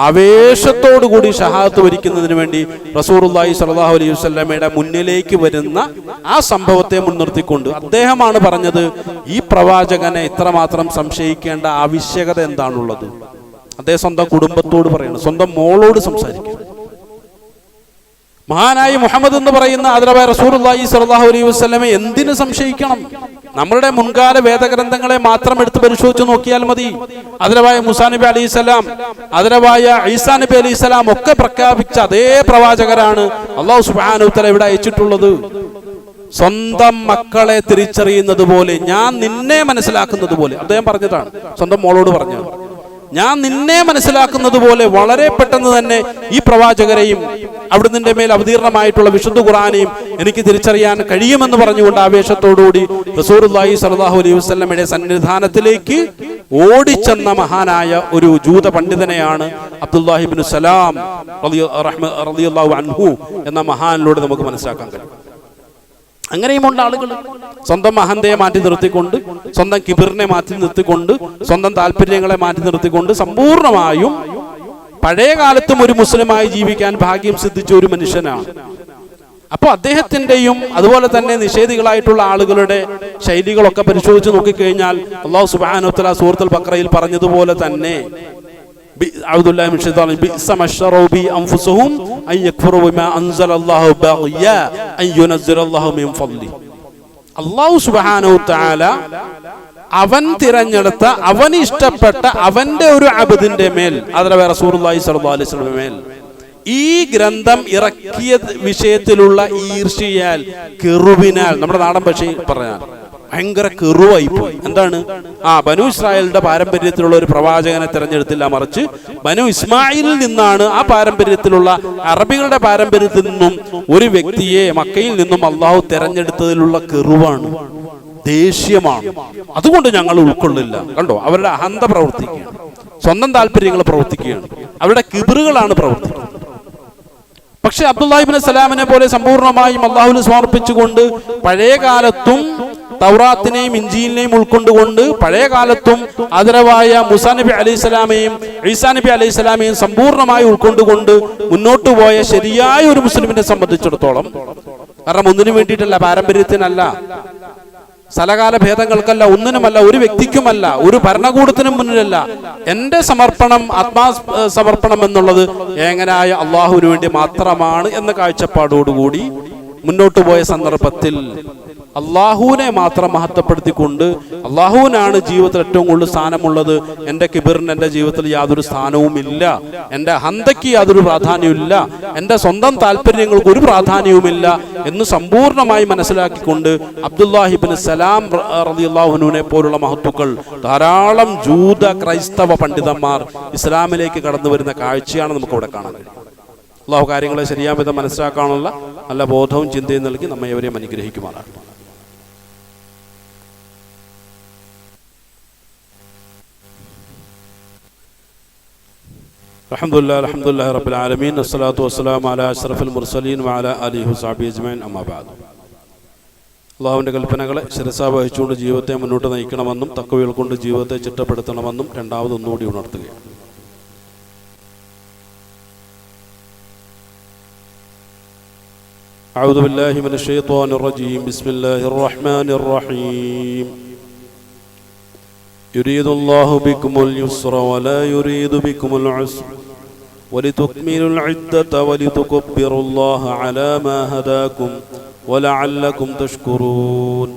S1: ആവേശത്തോടു കൂടി ഷഹാദത്ത് വരിക്കുന്നതിന് വേണ്ടി റസൂലുള്ളാഹി സ്വല്ലല്ലാഹു അലൈഹി വസല്ലമയുടെ മുന്നിലേക്ക് വരുന്ന ആ സംഭവത്തെ മുൻനിർത്തിക്കൊണ്ട് അദ്ദേഹമാണ് പറഞ്ഞത്, ഈ പ്രവാചകനെ ഇത്രമാത്രം സംശയിക്കേണ്ട ആവശ്യകത എന്താണുള്ളത്? അദ്ദേഹം സ്വന്തം കുടുംബത്തോട് പറയണം, സ്വന്തം മോളോട് സംസാരിക്കണം. മഹാനായി മുഹമ്മദ് എന്ന് പറയുന്ന ആദരവായ റസൂലുള്ളാഹി സ്വല്ലല്ലാഹു അലൈഹി വസല്ലമയെ എന്തിനു സംശയിക്കണം? നമ്മളുടെ മുൻകാല വേദഗ്രന്ഥങ്ങളെ മാത്രം എടുത്ത് പരിശോധിച്ച് നോക്കിയാൽ മതി. ആദരവായ മൂസാ നബി അലൈഹിസ്സലാം, ആദരവായ ഈസാ നബി അലൈഹിസ്സലാം ഒക്കെ പ്രഖ്യാപിച്ച അതേ പ്രവാചകരാണ് അല്ലാഹു സുബ്ഹാനഹു വ തആല ഇവിടെ അയച്ചിട്ടുള്ളത്. സ്വന്തം മക്കളെ തിരിച്ചറിയുന്നത് പോലെ, ഞാൻ നിന്നെ മനസ്സിലാക്കുന്നത് പോലെ അദ്ദേഹം പറഞ്ഞതാണ്, സ്വന്തം മോളോട് പറഞ്ഞത്. ഞാൻ നിന്നെ മനസ്സിലാക്കുന്നത് പോലെ വളരെ പെട്ടെന്ന് തന്നെ ഈ പ്രവാചകരെയും അവിടുന്ന് മേൽ അവതീർണമായിട്ടുള്ള വിശുദ്ധ ഖുർആനെയും എനിക്ക് തിരിച്ചറിയാൻ കഴിയുമെന്ന് പറഞ്ഞുകൊണ്ട് ആവേശത്തോടുകൂടി റസൂലുള്ളാഹി സ്വല്ലല്ലാഹു അലൈഹി വസല്ലമയുടെ സന്നിധാനത്തിലേക്ക് ഓടിച്ചെന്ന മഹാനായ ഒരു ജൂത പണ്ഡിതനെയാണ് അബ്ദുല്ലാഹി ഇബ്നു സലാം റളിയല്ലാഹു അൻഹു എന്ന മഹാനിലൂടെ നമുക്ക് മനസ്സിലാക്കാൻ കഴിയും. അങ്ങനെയുമുണ്ട് ആളുകൾ സ്വന്തം അഹന്തയെ മാറ്റി നിർത്തിക്കൊണ്ട്, സ്വന്തം കിബിറിനെ മാറ്റി നിർത്തിക്കൊണ്ട്, സ്വന്തം താല്പര്യങ്ങളെ മാറ്റി നിർത്തിക്കൊണ്ട് സമ്പൂർണമായും പഴയ കാലത്തും ഒരു മുസ്ലിമായി ജീവിക്കാൻ ഭാഗ്യം സിദ്ധിച്ച ഒരു മനുഷ്യനാണ്. അപ്പോൾ അദ്ദേഹത്തിന്റെയും അതുപോലെ തന്നെ നിഷേധികളായിട്ടുള്ള ആളുകളുടെ ശൈലികളൊക്കെ പരിശോധിച്ച് നോക്കിക്കഴിഞ്ഞാൽ അല്ലാഹു സുബ്ഹാനഹു വ തആല സൂറത്തുൽ ബഖറയിൽ പറഞ്ഞതുപോലെ തന്നെ അല്ലാഹു സുബ്ഹാനഹു വ തആല അവൻ തിരഞ്ഞെടുത്ത, അവൻ ഇഷ്ടപ്പെട്ട അവന്റെ ഒരു അബ്ദിന്റെ മേൽ, അതിലെ റസൂലുള്ളാഹി സ്വല്ലല്ലാഹു അലൈഹി വസല്ലം മേൽ ഈ ഗ്രന്ഥം ഇറക്കിയ വിഷയത്തിലുള്ള ഈർഷ്യയാൽ, കെറുബിനാൽ, നമ്മുടെ നാടൻ ഭാഷയിൽ പറഞ്ഞാൽ ഭയങ്കര കെറുവായി പോയി. എന്താണ്? ബനു ഇസ്രായേലിന്റെ പാരമ്പര്യത്തിലുള്ള ഒരു പ്രവാചകനെ തെരഞ്ഞെടുത്തില്ല, മറിച്ച് ബനു ഇസ്മായിലിൽ നിന്നാണ്, ആ പാരമ്പര്യത്തിലുള്ള അറബികളുടെ പാരമ്പര്യത്തിൽ നിന്നും ഒരു വ്യക്തിയെ മക്കയിൽ നിന്നും അള്ളാഹു തെരഞ്ഞെടുത്തതിലുള്ള കെറുവാണ്, ദേഷ്യമാണ്. അതുകൊണ്ട് ഞങ്ങൾ ഉൾക്കൊള്ളില്ല. കണ്ടോ, അവരുടെ അഹന്ത പ്രവർത്തിക്കുകയാണ്, സ്വന്തം താല്പര്യങ്ങൾ പ്രവർത്തിക്കുകയാണ്, അവരുടെ കിബറുകളാണ് പ്രവർത്തിക്കുന്നത്. പക്ഷെ അബ്ദുല്ലാഹി ഇബ്നു സലാമിനെ പോലെ സമ്പൂർണമായും അള്ളാഹുവിന് സമർപ്പിച്ചുകൊണ്ട് പഴയ കാലത്തും തൗറാത്തിനെയും ഇഞ്ചീലിനെയും ഉൾക്കൊണ്ടുകൊണ്ട് പഴയ കാലത്തും ആദരവായ മൂസാ നബി അലൈഹിസ്സലാമയും ഈസാ നബി അലൈഹിസ്സലാമയും സമ്പൂർണമായി ഉൾക്കൊണ്ടുകൊണ്ട് മുന്നോട്ട് പോയ ശരിയായ ഒരു മുസ്ലിമിനെ സംബന്ധിച്ചിടത്തോളം, കാരണം ഒന്നിനു വേണ്ടിയിട്ടല്ല, പാരമ്പര്യത്തിനല്ല, സ്ഥലകാല ഭേദങ്ങൾക്കല്ല, ഒന്നിനുമല്ല, ഒരു വ്യക്തിക്കുമല്ല, ഒരു ഭരണകൂടത്തിനും മുന്നിലല്ല. എൻ്റെ സമർപ്പണം, ആത്മാ സമർപ്പണം എന്നുള്ളത് ഏകനായ അള്ളാഹുവിന് വേണ്ടി മാത്രമാണ് എന്ന കാഴ്ചപ്പാടോടുകൂടി മുന്നോട്ട് പോയ സന്ദർഭത്തിൽ അള്ളാഹുവിനെ മാത്രം മഹത്വപ്പെടുത്തിക്കൊണ്ട്, അള്ളാഹുവിനാണ് ജീവിതത്തിൽ ഏറ്റവും കൂടുതൽ സ്ഥാനമുള്ളത്, എൻ്റെ കിബിറിന് എൻ്റെ ജീവിതത്തിൽ യാതൊരു സ്ഥാനവുമില്ല, എൻ്റെ ഹന്തയ്ക്ക് യാതൊരു പ്രാധാന്യവുമില്ല, എൻ്റെ സ്വന്തം താല്പര്യങ്ങൾക്ക് ഒരു പ്രാധാന്യവുമില്ല എന്ന് സമ്പൂർണ്ണമായി മനസ്സിലാക്കിക്കൊണ്ട് അബ്ദുല്ലാഹി ഇബ്നു സലാം റളിയല്ലാഹു അൻഹുവിനെ പോലുള്ള മഹത്തുക്കൾ, ധാരാളം ജൂത ക്രൈസ്തവ പണ്ഡിതന്മാർ ഇസ്ലാമിലേക്ക് കടന്നു വരുന്ന കാഴ്ചയാണ് നമുക്ക് അവിടെ കാണാൻ കഴിയും. അള്ളാഹു കാര്യങ്ങളെ ശരിയായ വിധം മനസ്സിലാക്കാനുള്ള നല്ല ബോധവും ചിന്തയും നൽകി നമ്മെ എവരെയും അനുഗ്രഹിക്കുമാറാണ്. അൽഹംദുലില്ലാഹി റബ്ബിൽ ആലമീൻ, വസ്സലാത്തു വസ്സലാമു അലാ അഷ്റഫിൽ മുർസലീൻ വഅലാ ആലിഹി വസഹ്ബിഹി അജ്മഈൻ, അമ്മാ ബഅദ്. അള്ളാഹുവിൻ്റെ കൽപ്പനകളെ ശിരസാ വഹിച്ചുകൊണ്ട് ജീവിതത്തെ മുന്നോട്ട് നയിക്കണമെന്നും തഖ്വയിൽ കൊണ്ട് ജീവിതത്തെ ചിട്ടപ്പെടുത്തണമെന്നും രണ്ടാമതൊന്നുകൂടി ഉണർത്തുകയാണ്. أعوذ بالله من الشيطان الرجيم. بسم الله الرحمن الرحيم. يريد الله بكم اليسر ولا يريد بكم العسر ولتكملوا العدة ولتكبروا الله على ما هداكم ولعلكم تشكرون.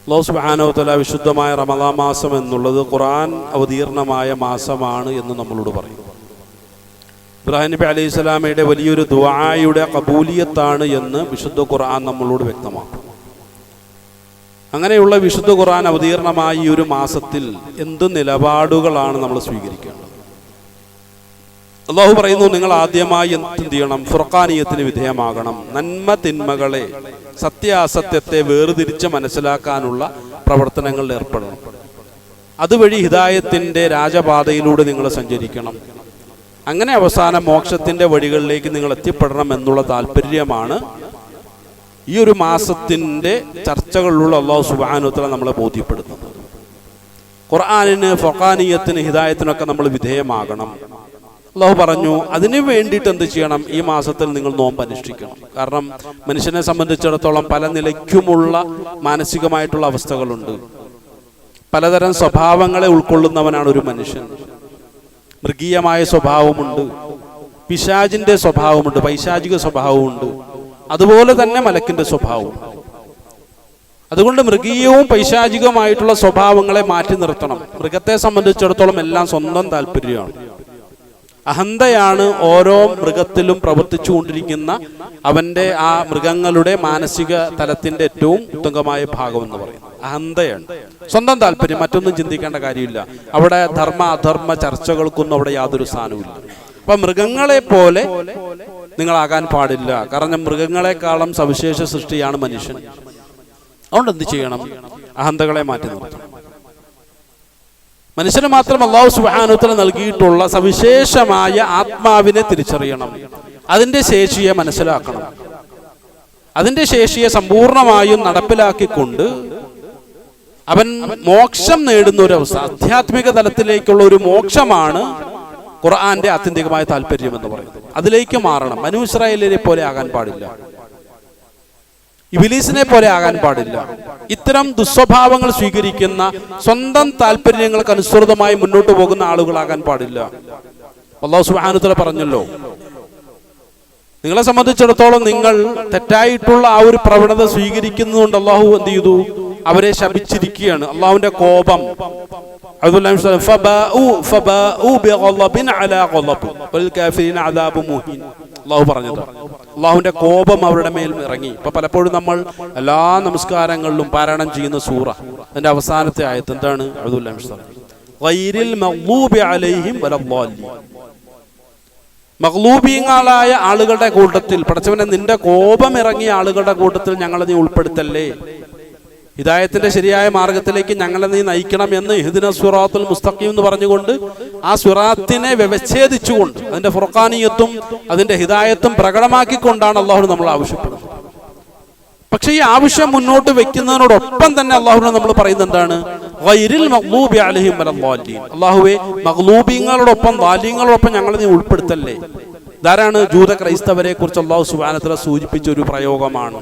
S1: അല്ലാഹു സുബ്ഹാനഹു വ തആല വിശുദ്ധമായ റമളാൻ മാസം എന്നുള്ളത് ഖുർആൻ അവതീർണമായ മാസമാണ് എന്ന് നമ്മളോട് പറയും. ഇബ്രാഹിം നബി അലൈഹി സ്വലാമയുടെ വലിയൊരു ദുആയുടെ ഖബൂലിയത്താണ് എന്ന് വിശുദ്ധ ഖുർആൻ നമ്മളോട് വ്യക്തമാക്കും. അങ്ങനെയുള്ള വിശുദ്ധ ഖുർആൻ അവതീർണമായ ഈ ഒരു മാസത്തിൽ എന്ത് നിലപാടുകളാണ് നമ്മൾ സ്വീകരിക്കേണ്ടത്? അള്ളാഹു പറയുന്നു, നിങ്ങൾ ആദ്യമായി എന്ത് ചെയ്യണം? ഫുർഖാനിയത്തിന് വിധേയമാകണം. നന്മ തിന്മകളെ, സത്യാസത്യത്തെ വേർതിരിച്ച് മനസ്സിലാക്കാനുള്ള പ്രവർത്തനങ്ങളിൽ ഏർപ്പെടണം. അതുവഴി ഹിദായത്തിൻ്റെ രാജപാതയിലൂടെ നിങ്ങൾ സഞ്ചരിക്കണം. അങ്ങനെ അവസാനം മോക്ഷത്തിൻ്റെ വഴികളിലേക്ക് നിങ്ങൾ എത്തിപ്പെടണം എന്നുള്ള താല്പര്യമാണ് ഈ ഒരു മാസത്തിൻ്റെ ചർച്ചകളിലുള്ള അല്ലാഹു സുബ്ഹാനഹു വ തആല നമ്മളെ ബോധ്യപ്പെടുത്തുന്നത്. ഖുർആനിന്, ഫുർഖാനിയത്തിന്, ഹിദായത്തിനൊക്കെ നമ്മൾ വിധേയമാകണം. അല്ലാഹു പറഞ്ഞു, അതിനു വേണ്ടിയിട്ട് എന്ത് ചെയ്യണം? ഈ മാസത്തിൽ നിങ്ങൾ നോമ്പ് അനുഷ്ഠിക്കണം. കാരണം മനുഷ്യനെ സംബന്ധിച്ചിടത്തോളം പല നിലയ്ക്കുമുള്ള മാനസികമായിട്ടുള്ള അവസ്ഥകളുണ്ട്. പലതരം സ്വഭാവങ്ങളെ ഉൾക്കൊള്ളുന്നവനാണ് ഒരു മനുഷ്യൻ. മൃഗീയമായ സ്വഭാവമുണ്ട്, പിശാചിൻ്റെ സ്വഭാവമുണ്ട്, പൈശാചിക സ്വഭാവമുണ്ട്, അതുപോലെ തന്നെ മലക്കിൻ്റെ സ്വഭാവവും. അതുകൊണ്ട് മൃഗീയവും പൈശാചികവുമായിട്ടുള്ള സ്വഭാവങ്ങളെ മാറ്റി നിർത്തണം. മൃഗത്തെ സംബന്ധിച്ചിടത്തോളം എല്ലാം സ്വന്തം താല്പര്യമാണ്. അഹന്തയാണ് ഓരോ മൃഗത്തിലും പ്രവർത്തിച്ചു കൊണ്ടിരിക്കുന്ന അവൻ്റെ ആ മൃഗങ്ങളുടെ മാനസിക തലത്തിൻ്റെ ഏറ്റവും ഉത്തമമായ ഭാഗം എന്ന് പറയുന്നത് അഹന്തയാണ്. സ്വന്തം താല്പര്യം, മറ്റൊന്നും ചിന്തിക്കേണ്ട കാര്യമില്ല. അവിടെ ധർമ്മ അധർമ്മ ചർച്ചകൾക്കൊന്നും അവിടെ യാതൊരു സ്ഥാനവുമില്ല. അപ്പം മൃഗങ്ങളെ പോലെ നിങ്ങളാകാൻ പാടില്ല. കാരണം മൃഗങ്ങളെക്കാളും സവിശേഷ സൃഷ്ടിയാണ് മനുഷ്യൻ. അതുകൊണ്ട് എന്ത് ചെയ്യണം? അഹന്തകളെ മാറ്റി നിർത്തണം. മനുഷ്യന് മാത്രം അല്ലാഹു സുബ്ഹാനഹു വ തആല നൽകിയിട്ടുള്ള സവിശേഷമായ ആത്മാവിനെ തിരിച്ചറിയണം. അതിൻ്റെ ശേഷിയെ മനസ്സിലാക്കണം. അതിൻ്റെ ശേഷിയെ സമ്പൂർണമായും നടപ്പിലാക്കിക്കൊണ്ട് അവൻ മോക്ഷം നേടുന്ന ഒരു അവസ്ഥ, ആധ്യാത്മിക തലത്തിലേക്കുള്ള ഒരു മോക്ഷമാണ് ഖുർആന്റെ ആത്യന്തികമായ താല്പര്യം എന്ന് പറയുന്നത്. അതിലേക്ക് മാറണം. ബനൂ ഇസ്രായേലിനെ പോലെ ആകാൻ പാടില്ല, ഇബ്ലീസിനെ പോലെ ആകാൻ പാടില്ല. ഇത്തരം ദുസ്വഭാവങ്ങൾ സ്വീകരിക്കുന്ന, സ്വന്തം താല്പര്യങ്ങൾക്ക് അനുസൃതമായി മുന്നോട്ട് പോകുന്ന ആളുകളാകാൻ പാടില്ല. അല്ലാഹു സുബ്ഹാനഹു വ തആല പറഞ്ഞല്ലോ, നിങ്ങളെ സംബന്ധിച്ചിടത്തോളം നിങ്ങൾ തെറ്റായിട്ടുള്ള ആ ഒരു പ്രവണത സ്വീകരിക്കുന്നതുകൊണ്ട് അല്ലാഹു എന്ത് ചെയ്തു? അവരെ ശപിച്ചിരിക്കുകയാണ്. അള്ളാഹുവിന്റെ കോപം അള്ളാഹു പറഞ്ഞത്, അള്ളാഹുവിന്റെ കോപം അവരുടെ മേൽ ഇറങ്ങി. ഇപ്പൊ പലപ്പോഴും നമ്മൾ എല്ലാ നമസ്കാരങ്ങളിലും പാരായണം ചെയ്യുന്ന സൂറ, അതിന്റെ അവസാനത്തെ ആയത്ത് എന്താണ്? മഗ്ലൂബീങ്ങളായ ആളുകളുടെ കൂട്ടത്തിൽ, പടച്ചവനെ നിന്റെ കോപം ഇറങ്ങിയ ആളുകളുടെ കൂട്ടത്തിൽ ഞങ്ങളെ നീ ഉൾപ്പെടുത്തല്ലേ, ഹിദായത്തിന്റെ ശരിയായ മാർഗത്തിലേക്ക് ഞങ്ങളെ നീ നയിക്കണം എന്ന് ഇഹ്ദിന സിറാത്തുൽ മുസ്തഖീം എന്ന് പറഞ്ഞുകൊണ്ട് ആ സിറാത്തിനെ വ്യവച്ഛേദിച്ചുകൊണ്ട് അതിന്റെ ഫുർഖാനിയത്തും അതിന്റെ ഹിദായത്തും പ്രകടമാക്കിക്കൊണ്ടാണ് അള്ളാഹു നമ്മൾ ആവശ്യപ്പെടുന്നത്. പക്ഷെ ഈ ആവശ്യം മുന്നോട്ട് വെക്കുന്നതിനോടൊപ്പം തന്നെ അള്ളാഹുവിനെ നമ്മൾ പറയുന്നത് എന്താണ്? ഗൈറിൽ മഗ്ലൂബി അലൈഹിം വലദ്ദാലീൻ. അള്ളാഹുവേ, മഗ്ലൂബീങ്ങളോടൊപ്പം ദാലീങ്ങളോടൊപ്പം ഞങ്ങളെ നീ ഉൾപ്പെടുത്തല്ലേ. ധാരാണ് ജൂത ക്രൈസ്തവരെ കുറിച്ച് അള്ളാഹു സുബ്ഹാനഹു വ തആല സൂചിപ്പിച്ച ഒരു പ്രയോഗമാണ്.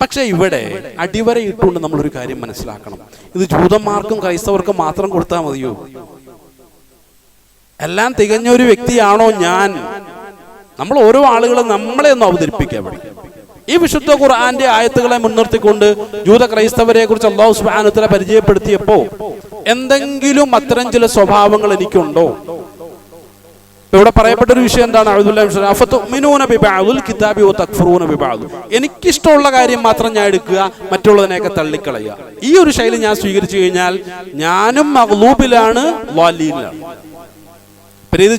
S1: പക്ഷെ ഇവിടെ അടിവരയിട്ടുകൊണ്ട് നമ്മളൊരു കാര്യം മനസ്സിലാക്കണം. ഇത് ജൂതന്മാർക്കും ക്രൈസ്തവർക്കും മാത്രം കൊടുത്താൽ മതിയോ? എല്ലാം തികഞ്ഞ ഒരു വ്യക്തിയാണോ ഞാൻ? നമ്മൾ ഓരോ ആളുകളും നമ്മളെ ഒന്ന് അവതരിപ്പിക്കാൻ പഠിക്കും. ഈ വിശുദ്ധ ഖുർആന്റെ ആയത്തുകളെ മുൻനിർത്തിക്കൊണ്ട് ജൂത ക്രൈസ്തവരെ കുറിച്ച് അല്ലാഹു സുബ്ഹാനഹു വ തആല പരിചയപ്പെടുത്തിയപ്പോ എന്തെങ്കിലും അത്തരം ചില സ്വഭാവങ്ങൾ എനിക്കുണ്ടോ? ഇവിടെ പറയപ്പെട്ട ഒരു വിഷയം എന്താണ്? എനിക്കിഷ്ടമുള്ള കാര്യം മാത്രം ഞാൻ എടുക്കുക, മറ്റുള്ളതിനെയൊക്കെ തള്ളിക്കളയുക. ഈ ഒരു ശൈലി ഞാൻ സ്വീകരിച്ചു കഴിഞ്ഞാൽ ഞാനും മഗ്ലൂബിലാണ്, ളാലീലാണ്. പിന്നെ ഇത്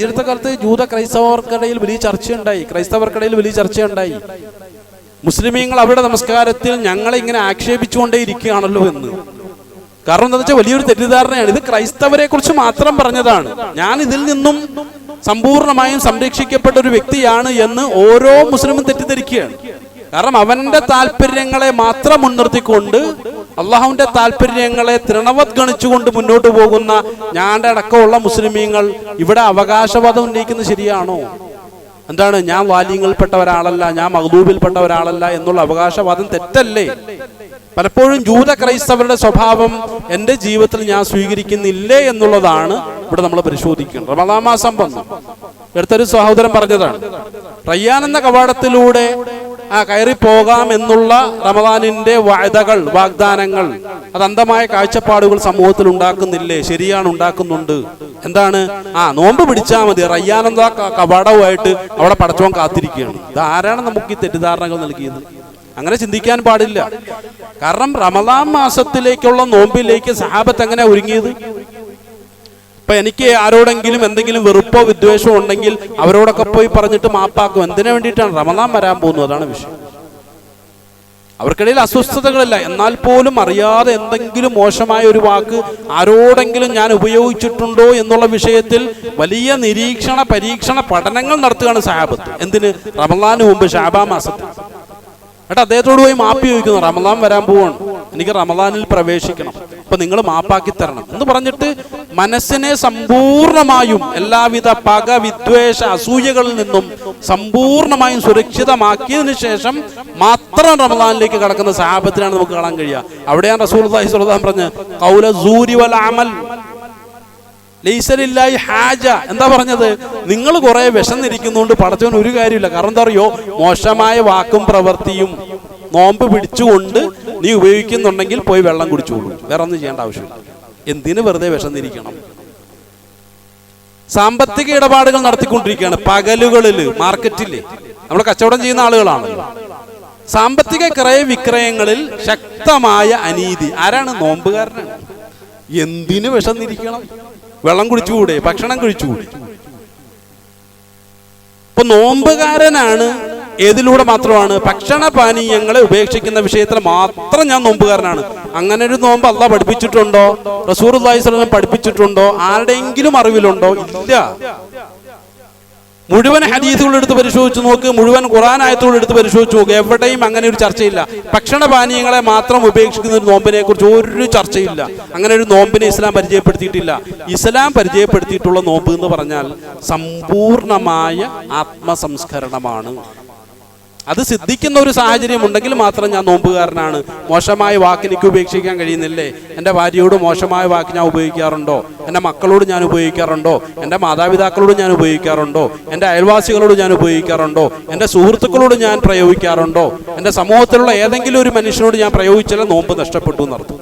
S1: ഇന്നത്തെ കാലത്ത് ജൂത ക്രൈസ്തവർക്കിടയിൽ വലിയ ചർച്ചയുണ്ടായി, ക്രൈസ്തവർക്കിടയിൽ വലിയ ചർച്ചയുണ്ടായി. മുസ്ലിമീങ്ങൾ അവരുടെ നമസ്കാരത്തിൽ ഞങ്ങളെ ഇങ്ങനെ ആക്ഷേപിച്ചുകൊണ്ടേ ഇരിക്കുകയാണല്ലോ എന്ന്. കാരണം എന്താ വെച്ചാൽ വലിയൊരു തെറ്റിദ്ധാരണയാണ്. ഇത് ക്രൈസ്തവരെ കുറിച്ച് മാത്രം പറഞ്ഞതാണ്, ഞാൻ ഇതിൽ നിന്നും സമ്പൂർണമായും സംരക്ഷിക്കപ്പെട്ട ഒരു വ്യക്തിയാണ് എന്ന് ഓരോ മുസ്ലിമും തെറ്റിദ്ധരിക്കുകയാണ്. കാരണം അവന്റെ താല്പര്യങ്ങളെ മാത്രം മുൻനിർത്തിക്കൊണ്ട് അള്ളാഹുവിന്റെ താല്പര്യങ്ങളെ തൃണവത് ഗണിച്ചുകൊണ്ട് മുന്നോട്ട് പോകുന്ന ഞാൻ്റെ അടക്കമുള്ള മുസ്ലിമീങ്ങൾ ഇവിടെ അവകാശവാദം ഉന്നയിക്കുന്നത് ശരിയാണോ? എന്താണ്, ഞാൻ വാലിയങ്ങളിൽപ്പെട്ട ഒരാളല്ല, ഞാൻ മഗ്ലൂബിൽപ്പെട്ട ഒരാളല്ല എന്നുള്ള അവകാശവാദം തെറ്റല്ലേ? പലപ്പോഴും ജൂത ക്രൈസ്തവരുടെ സ്വഭാവം എൻ്റെ ജീവിതത്തിൽ ഞാൻ സ്വീകരിക്കുന്നില്ലേ എന്നുള്ളതാണ് ഇവിടെ നമ്മൾ പരിശോധിക്കുന്നത്. റമദാൻ മാസം വന്നു, അടുത്തൊരു സഹോദരൻ പറഞ്ഞതാണ്, റയ്യാൻ എന്ന കവാടത്തിലൂടെ കയറി പോകാം എന്നുള്ള റമദാനിന്റെ വഅദകൾ, വാഗ്ദാനങ്ങൾ, അത് അന്ധമായ കാഴ്ചപ്പാടുകൾ സമൂഹത്തിൽ ഉണ്ടാക്കുന്നില്ലേ? ശരിയാണ്, ഉണ്ടാക്കുന്നുണ്ട്. എന്താണ്? നോമ്പ് പിടിച്ചാൽ മതി, റയ്യാൻ എന്ന കവാടവുമായിട്ട് അവിടെ പടച്ചോൻ കാത്തിരിക്കുകയാണ്. ഇത് ആരാണ് നമുക്ക് ഈ തെറ്റിദ്ധാരണകൾ നൽകിയത്? അങ്ങനെ ചിന്തിക്കാൻ പാടില്ല. കാരണം റമദാൻ മാസത്തിലേക്കുള്ള നോമ്പിലേക്ക് സഹാബത്ത് എങ്ങനെ ഒരുങ്ങിയത്? ഇപ്പൊ എനിക്ക് ആരോടെങ്കിലും എന്തെങ്കിലും വെറുപ്പോ വിദ്വേഷമോ ഉണ്ടെങ്കിൽ അവരോടൊക്കെ പോയി പറഞ്ഞിട്ട് മാപ്പാക്കും. എന്തിനു വേണ്ടിയിട്ടാണ്? റമദാൻ വരാൻ പോകുന്നത്, അതാണ് വിഷയം. അവർക്കിടയിൽ അസ്വസ്ഥതകളില്ല, എന്നാൽ പോലും അറിയാതെ എന്തെങ്കിലും മോശമായ ഒരു വാക്ക് ആരോടെങ്കിലും ഞാൻ ഉപയോഗിച്ചിട്ടുണ്ടോ എന്നുള്ള വിഷയത്തിൽ വലിയ നിരീക്ഷണ പരീക്ഷണ പഠനങ്ങൾ നടത്തുകയാണ് സഹാബത്ത്. എന്തിന്? റമദാന് മുമ്പ് ശഅബാൻ മാസത്തിൽ. അദ്ദേഹത്തോട് പോയി മാപ്പി ചോദിക്കുന്നു, റമദാൻ വരാൻ പോവാണ്, എനിക്ക് റമദാനിൽ പ്രവേശിക്കണം, അപ്പൊ നിങ്ങൾ മാപ്പാക്കി തരണം എന്ന് പറഞ്ഞിട്ട് മനസ്സിനെ സമ്പൂർണമായും എല്ലാവിധ പക, വിദ്വേഷ, അസൂയകളിൽ നിന്നും സമ്പൂർണമായും സുരക്ഷിതമാക്കിയതിനു ശേഷം മാത്രം റമദാനിലേക്ക് കടക്കുന്ന സഹാബത്തിനാണ് നമുക്ക് കാണാൻ കഴിയുക. അവിടെയാണ് റസൂലുള്ളാഹി സ്വല്ലല്ലാഹു അലൈഹി വസല്ലം പറഞ്ഞ ഖൗല സൂരി വൽ അമൽ ലൈസലില്ലാഹി ഹാജ. എന്താ പറഞ്ഞത്? നിങ്ങൾ കുറെ വിശന്നിരിക്കുന്നതുകൊണ്ട് പടച്ചവൻ ഒരു കാര്യമില്ല. കാരണം എന്താ അറിയോ? മോശമായ വാക്കും പ്രവൃത്തിയും നോമ്പ് പിടിച്ചുകൊണ്ട് നീ ഉപയോഗിക്കുന്നുണ്ടെങ്കിൽ പോയി വെള്ളം കുടിച്ചോളൂ, വേറെ ഒന്നും ചെയ്യേണ്ട ആവശ്യമില്ല. എന്തിനു വെറുതെ വിശന്നിരിക്കണം? സാമ്പത്തിക ഇടപാടുകൾ നടത്തിക്കൊണ്ടിരിക്കുകയാണ് പകലുകളിൽ, മാർക്കറ്റില് നമ്മൾ കച്ചവടം ചെയ്യുന്ന ആളുകളാണല്ലോ. സാമ്പത്തിക ക്രയവിക്രയങ്ങളിൽ ശക്തമായ അനീതി. ആരാണ്? നോമ്പുകാരനാണ്. എന്തിനു വിശന്നിരിക്കണം? വെള്ളം കുടിച്ചുകൂടെ? ഭക്ഷണം കഴിച്ചുകൂടെ? ഇപ്പൊ നോമ്പുകാരനാണ് ഏതിലൂടെ മാത്രമാണ്? ഭക്ഷണപാനീയങ്ങളെ ഉപേക്ഷിക്കുന്ന വിഷയത്തിൽ മാത്രം ഞാൻ നോമ്പുകാരനാണ്. അങ്ങനെ ഒരു നോമ്പ് അല്ലാഹ് പഠിപ്പിച്ചിട്ടുണ്ടോ? റസൂലുള്ളാഹി സ്വല്ലല്ലാഹു അലൈഹി വസല്ലം പഠിപ്പിച്ചിട്ടുണ്ടോ? ആരുടെയെങ്കിലും അറിവിലുണ്ടോ? ഇല്ല. മുഴുവൻ ഹദീസുകൾ എടുത്ത് പരിശോധിച്ച് നോക്ക്, മുഴുവൻ ഖുർആൻ ആയത്തുകൾ എടുത്ത് പരിശോധിച്ച് നോക്ക്, എവിടെയും അങ്ങനെ ഒരു ചർച്ചയില്ല. ഭക്ഷണപാനീയങ്ങളെ മാത്രം ഉപേക്ഷിക്കുന്ന ഒരു നോമ്പിനെ കുറിച്ച് ഒരു ചർച്ചയില്ല. അങ്ങനെ ഒരു നോമ്പിനെ ഇസ്ലാം പരിചയപ്പെടുത്തിയിട്ടില്ല. ഇസ്ലാം പരിചയപ്പെടുത്തിയിട്ടുള്ള നോമ്പ് എന്ന് പറഞ്ഞാൽ സമ്പൂർണമായ ആത്മസംസ്കരണമാണ്. അത് സിദ്ധിക്കുന്ന ഒരു സാഹചര്യം ഉണ്ടെങ്കിൽ മാത്രം ഞാൻ നോമ്പുകാരനാണ്. മോശമായ വാക്ക് എനിക്ക് ഉപേക്ഷിക്കാൻ കഴിയുന്നില്ലേ? എൻ്റെ ഭാര്യയോട് മോശമായ വാക്ക് ഞാൻ ഉപയോഗിക്കാറുണ്ടോ? എൻ്റെ മക്കളോട് ഞാൻ ഉപയോഗിക്കാറുണ്ടോ? എൻ്റെ മാതാപിതാക്കളോട് ഞാൻ ഉപയോഗിക്കാറുണ്ടോ? എൻ്റെ അയൽവാസികളോട് ഞാൻ ഉപയോഗിക്കാറുണ്ടോ? എൻ്റെ സുഹൃത്തുക്കളോട് ഞാൻ പ്രയോഗിക്കാറുണ്ടോ? എൻ്റെ സമൂഹത്തിലുള്ള ഏതെങ്കിലും ഒരു മനുഷ്യനോട് ഞാൻ പ്രയോഗിച്ചാൽ നോമ്പ് നഷ്ടപ്പെട്ടു എന്നർത്ഥം.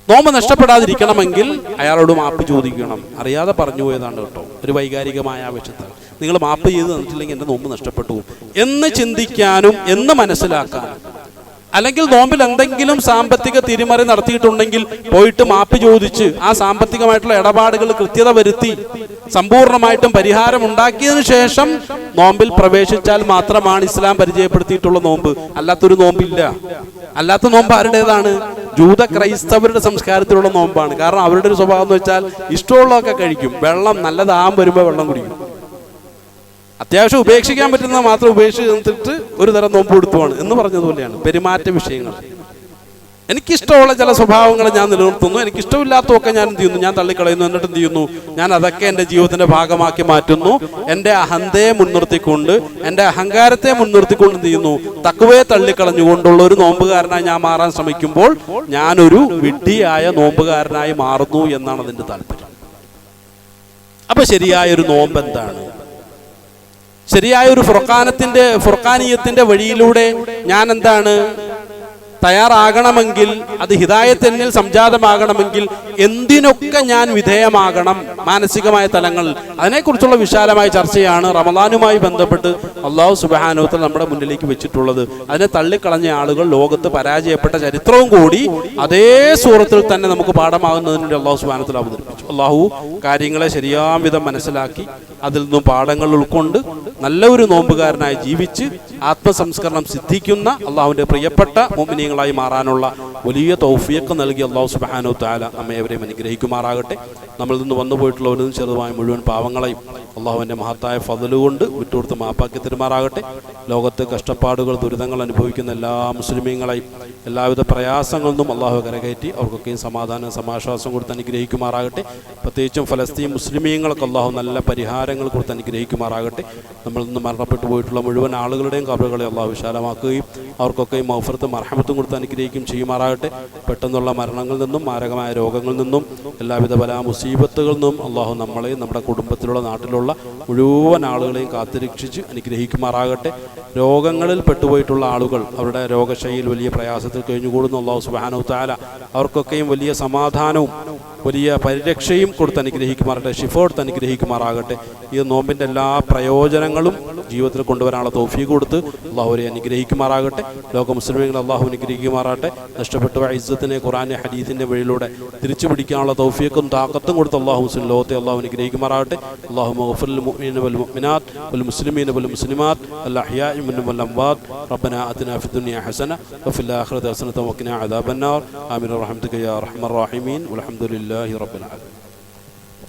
S1: നോമ്പ് നഷ്ടപ്പെടാതിരിക്കണമെങ്കിൽ അയാളോട് മാപ്പ് ചോദിക്കണം. അറിയാതെ പറഞ്ഞു പോയതാണ് കേട്ടോ, ഒരു വൈകാരികമായ ആവശ്യത്തിൽ. നിങ്ങൾ മാപ്പ് ചെയ്ത് തന്നിട്ടില്ലെങ്കിൽ എൻ്റെ നോമ്പ് നഷ്ടപ്പെട്ടു എന്ന് ചിന്തിക്കാനും എന്ന് മനസ്സിലാക്കാനും, അല്ലെങ്കിൽ നോമ്പിൽ എന്തെങ്കിലും സാമ്പത്തിക തിരിമറി നടത്തിയിട്ടുണ്ടെങ്കിൽ പോയിട്ട് മാപ്പ് ചോദിച്ച് ആ സാമ്പത്തികമായിട്ടുള്ള ഇടപാടുകൾ കൃത്യത വരുത്തി സമ്പൂർണമായിട്ടും പരിഹാരം ഉണ്ടാക്കിയതിനു ശേഷം നോമ്പിൽ പ്രവേശിച്ചാൽ മാത്രമാണ് ഇസ്ലാം പരിചയപ്പെടുത്തിയിട്ടുള്ള നോമ്പ്. അല്ലാത്തൊരു നോമ്പില്ല. അല്ലാത്ത നോമ്പ് ആരുടേതാണ്? ജൂത ക്രൈസ്തവരുടെ സംസ്കാരത്തിലുള്ള നോമ്പാണ്. കാരണം അവരുടെ ഒരു സ്വഭാവം എന്ന് വെച്ചാൽ ഇഷ്ടമുള്ളതൊക്കെ കഴിക്കും, വെള്ളം നല്ലതാകാൻ വരുമ്പോൾ വെള്ളം കുടിക്കും, അത്യാവശ്യം ഉപേക്ഷിക്കാൻ പറ്റുന്നത് മാത്രം ഉപേക്ഷിച്ചിട്ട് ഒരു തരം നോമ്പ് കൊടുത്തുവാണ് എന്ന് പറഞ്ഞതുപോലെയാണ് പെരുമാറ്റ വിഷയങ്ങൾ. എനിക്കിഷ്ടമുള്ള ചില സ്വഭാവങ്ങൾ ഞാൻ നിലനിർത്തുന്നു, എനിക്കിഷ്ടമില്ലാത്തതൊക്കെ ഞാൻ എന്ത് ചെയ്യുന്നു, ഞാൻ തള്ളിക്കളയുന്നു. എന്നിട്ട് എന്ത് ചെയ്യുന്നു, ഞാൻ അതൊക്കെ എൻ്റെ ജീവിതത്തിന്റെ ഭാഗമാക്കി മാറ്റുന്നു. എൻ്റെ അഹന്തയെ മുൻനിർത്തിക്കൊണ്ട്, എൻ്റെ അഹങ്കാരത്തെ മുൻനിർത്തിക്കൊണ്ട് എന്ത് ചെയ്യുന്നു, തഖ്വയെ തള്ളിക്കളഞ്ഞുകൊണ്ടുള്ള ഒരു നോമ്പുകാരനായി ഞാൻ മാറാൻ ശ്രമിക്കുമ്പോൾ ഞാനൊരു വിഡ്ഢിയായ നോമ്പുകാരനായി മാറുന്നു എന്നാണ് അതിൻ്റെ താല്പര്യം. അപ്പൊ ശരിയായൊരു നോമ്പ് എന്താണ്? ശരിയായൊരു ഫുർഖാനിയത്തിന്റെ വഴിയിലൂടെ ഞാൻ എന്താണ് തയ്യാറാകണമെങ്കിൽ, അത് ഹിദായത്ത് എന്നിൽ സംജാതമാകണമെങ്കിൽ എന്തിനൊക്കെ ഞാൻ വിധേയമാകണം മാനസികമായ തലങ്ങളിൽ, അതിനെക്കുറിച്ചുള്ള വിശാലമായ ചർച്ചയാണ് റമദാനുമായി ബന്ധപ്പെട്ട് അല്ലാഹു സുബ്ഹാനഹു വ തആല നമ്മുടെ മുന്നിലേക്ക് വെച്ചിട്ടുള്ളത്. അതിനെ തള്ളിക്കളഞ്ഞ ആളുകൾ ലോകത്ത് പരാജയപ്പെട്ട ചരിത്രവും കൂടി അതേ സൂറത്തിൽ തന്നെ നമുക്ക് പാഠമാകുന്നതിന് വേണ്ടി അല്ലാഹു സുബ്ഹാനഹു വ തആല അവതരിപ്പിച്ചു. അല്ലാഹു കാര്യങ്ങളെ ശരിയാം വിധം മനസ്സിലാക്കി അതിൽ നിന്നും പാഠങ്ങൾ ഉൾക്കൊണ്ട് നല്ല ഒരു നോമ്പുകാരനായി ജീവിച്ച് ആത്മസംസ്കരണം സിദ്ധിക്കുന്ന അള്ളാഹുവിന്റെ പ്രിയപ്പെട്ട മുഅ്മിനീങ്ങളായി മാറാനുള്ള വലിയ തൗഫീഖ് നൽകി അല്ലാഹു സുബ്ഹാനഹു വ തആല നമ്മെ ഏവരെയും അനുഗ്രഹിക്കുമാറാകട്ടെ. നമ്മളിൽ നിന്ന് വന്നുപോയിട്ടുള്ളവരും ചെറുതുമായ മുഴുവൻ പാവങ്ങളെയും അള്ളാഹുവിന്റെ മഹത്തായ ഫضل കൊണ്ട് വിട്ടുകൊടുത്ത് മാപ്പാക്കി തരുമാറാകട്ടെ. ലോകത്ത് കഷ്ടപ്പാടുകൾ ദുരിതങ്ങൾ അനുഭവിക്കുന്ന എല്ലാ മുസ്ലിമീങ്ങളെയും എല്ലാവിധ പ്രയാസങ്ങളിൽ നിന്നും അള്ളാഹു കരകയറ്റി അവർക്കൊക്കെയും സമാധാനം സമാശ്വാസം കൊടുത്ത് അനുഗ്രഹിക്കുമാറാകട്ടെ. പ്രത്യേകിച്ചും ഫലസ്തീൻ മുസ്ലിമീങ്ങൾക്ക് അള്ളാഹു നല്ല പരിഹാരങ്ങൾ കൊടുത്ത് അനുഗ്രഹിക്കുമാറാകട്ടെ. നമ്മളിൽ നിന്ന് മരണപ്പെട്ടു പോയിട്ടുള്ള മുഴുവൻ ആളുകളുടെയും ഖബറുകളെ അള്ളാഹു വിശാലമാക്കുകയും അവർക്കൊക്കെയും മഗ്ഫിറത്തും മർഹമത്തും കൊടുത്ത് അനുഗ്രഹിക്കുകയും ചെയ്യുമാറാകട്ടെ. പെട്ടെന്നുള്ള മരണങ്ങളിൽ നിന്നും മാരകമായ രോഗങ്ങളിൽ നിന്നും എല്ലാവിധ ബലാ മുസീബത്തുകളിൽ നിന്നും അള്ളാഹു നമ്മളെയും നമ്മുടെ കുടുംബത്തിലുള്ള നാട്ടിലുള്ള മുഴുവൻ ആളുകളെയും കാത്തുരക്ഷിച്ച് അനുഗ്രഹിക്കുമാറാകട്ടെ. രോഗങ്ങളിൽ പെട്ടുപോയിട്ടുള്ള ആളുകൾ അവരുടെ രോഗശൈലിയിൽ വലിയ പ്രയാസത്തിൽ കഴിഞ്ഞുകൂടുന്ന അല്ലാഹു സുബ്ഹാനഹു വ തആല അവർക്കൊക്കെയും വലിയ സമാധാനവും വലിയ പരിരക്ഷയും കൊടുത്ത് അനുഗ്രഹിക്കുമാറാകട്ടെ. ശിഫ കൊടുത്ത് അനുഗ്രഹിക്കുമാറാകട്ടെ. ഈ നോമ്പിൻ്റെ എല്ലാ പ്രയോജനങ്ങളും ജീവിതത്തിൽ കൊണ്ടുവരാനുള്ള തൗഫീഖ് കൊടുത്ത് അള്ളാഹുവിനെ അനുഗ്രഹിക്കുമാറാകട്ടെ. ലോക മുസ്ലിമീങ്ങൾ അള്ളാഹു അനുഗ്രഹിക്കുമാറാകട്ടെ. നഷ്ടപ്പെട്ട ഇസ്സത്തിനെ ഖുർആന്റെ ഹദീസിന്റെ വഴിയിലൂടെ തിരിച്ചു പിടിക്കാനുള്ള തൗഫീഖും താഖത്തും കൊടുത്ത് അള്ളാഹു മുസ്ലിം ലോകത്തെ അള്ളാഹു അനുഗ്രഹിക്കുമാറാകട്ടെ. അല്ലാഹുമ്മ ഗഫിർ ലിൽ മുഅ്മിനീന വൽ മുഅ്മിനാത്ത് വൽ മുസ്ലിമീന വൽ മുസ്ലിമാത്ത് അൽ അഹ്യാഇ മിൻഹും വൽ അംവാത്ത് റബ്ബനാ ആതിനാ ഫിദ് ദുനിയ ഹസന വഫിൽ ആഖിറതി ഹസനത വഖിനാ അദാബന്നാർ ആമീൻ ബിറഹ്മതിക യാ അർഹമർ റഹീമീൻ വൽഹംദുലില്ലാഹി റബ്ബിൽ ആലമീൻ.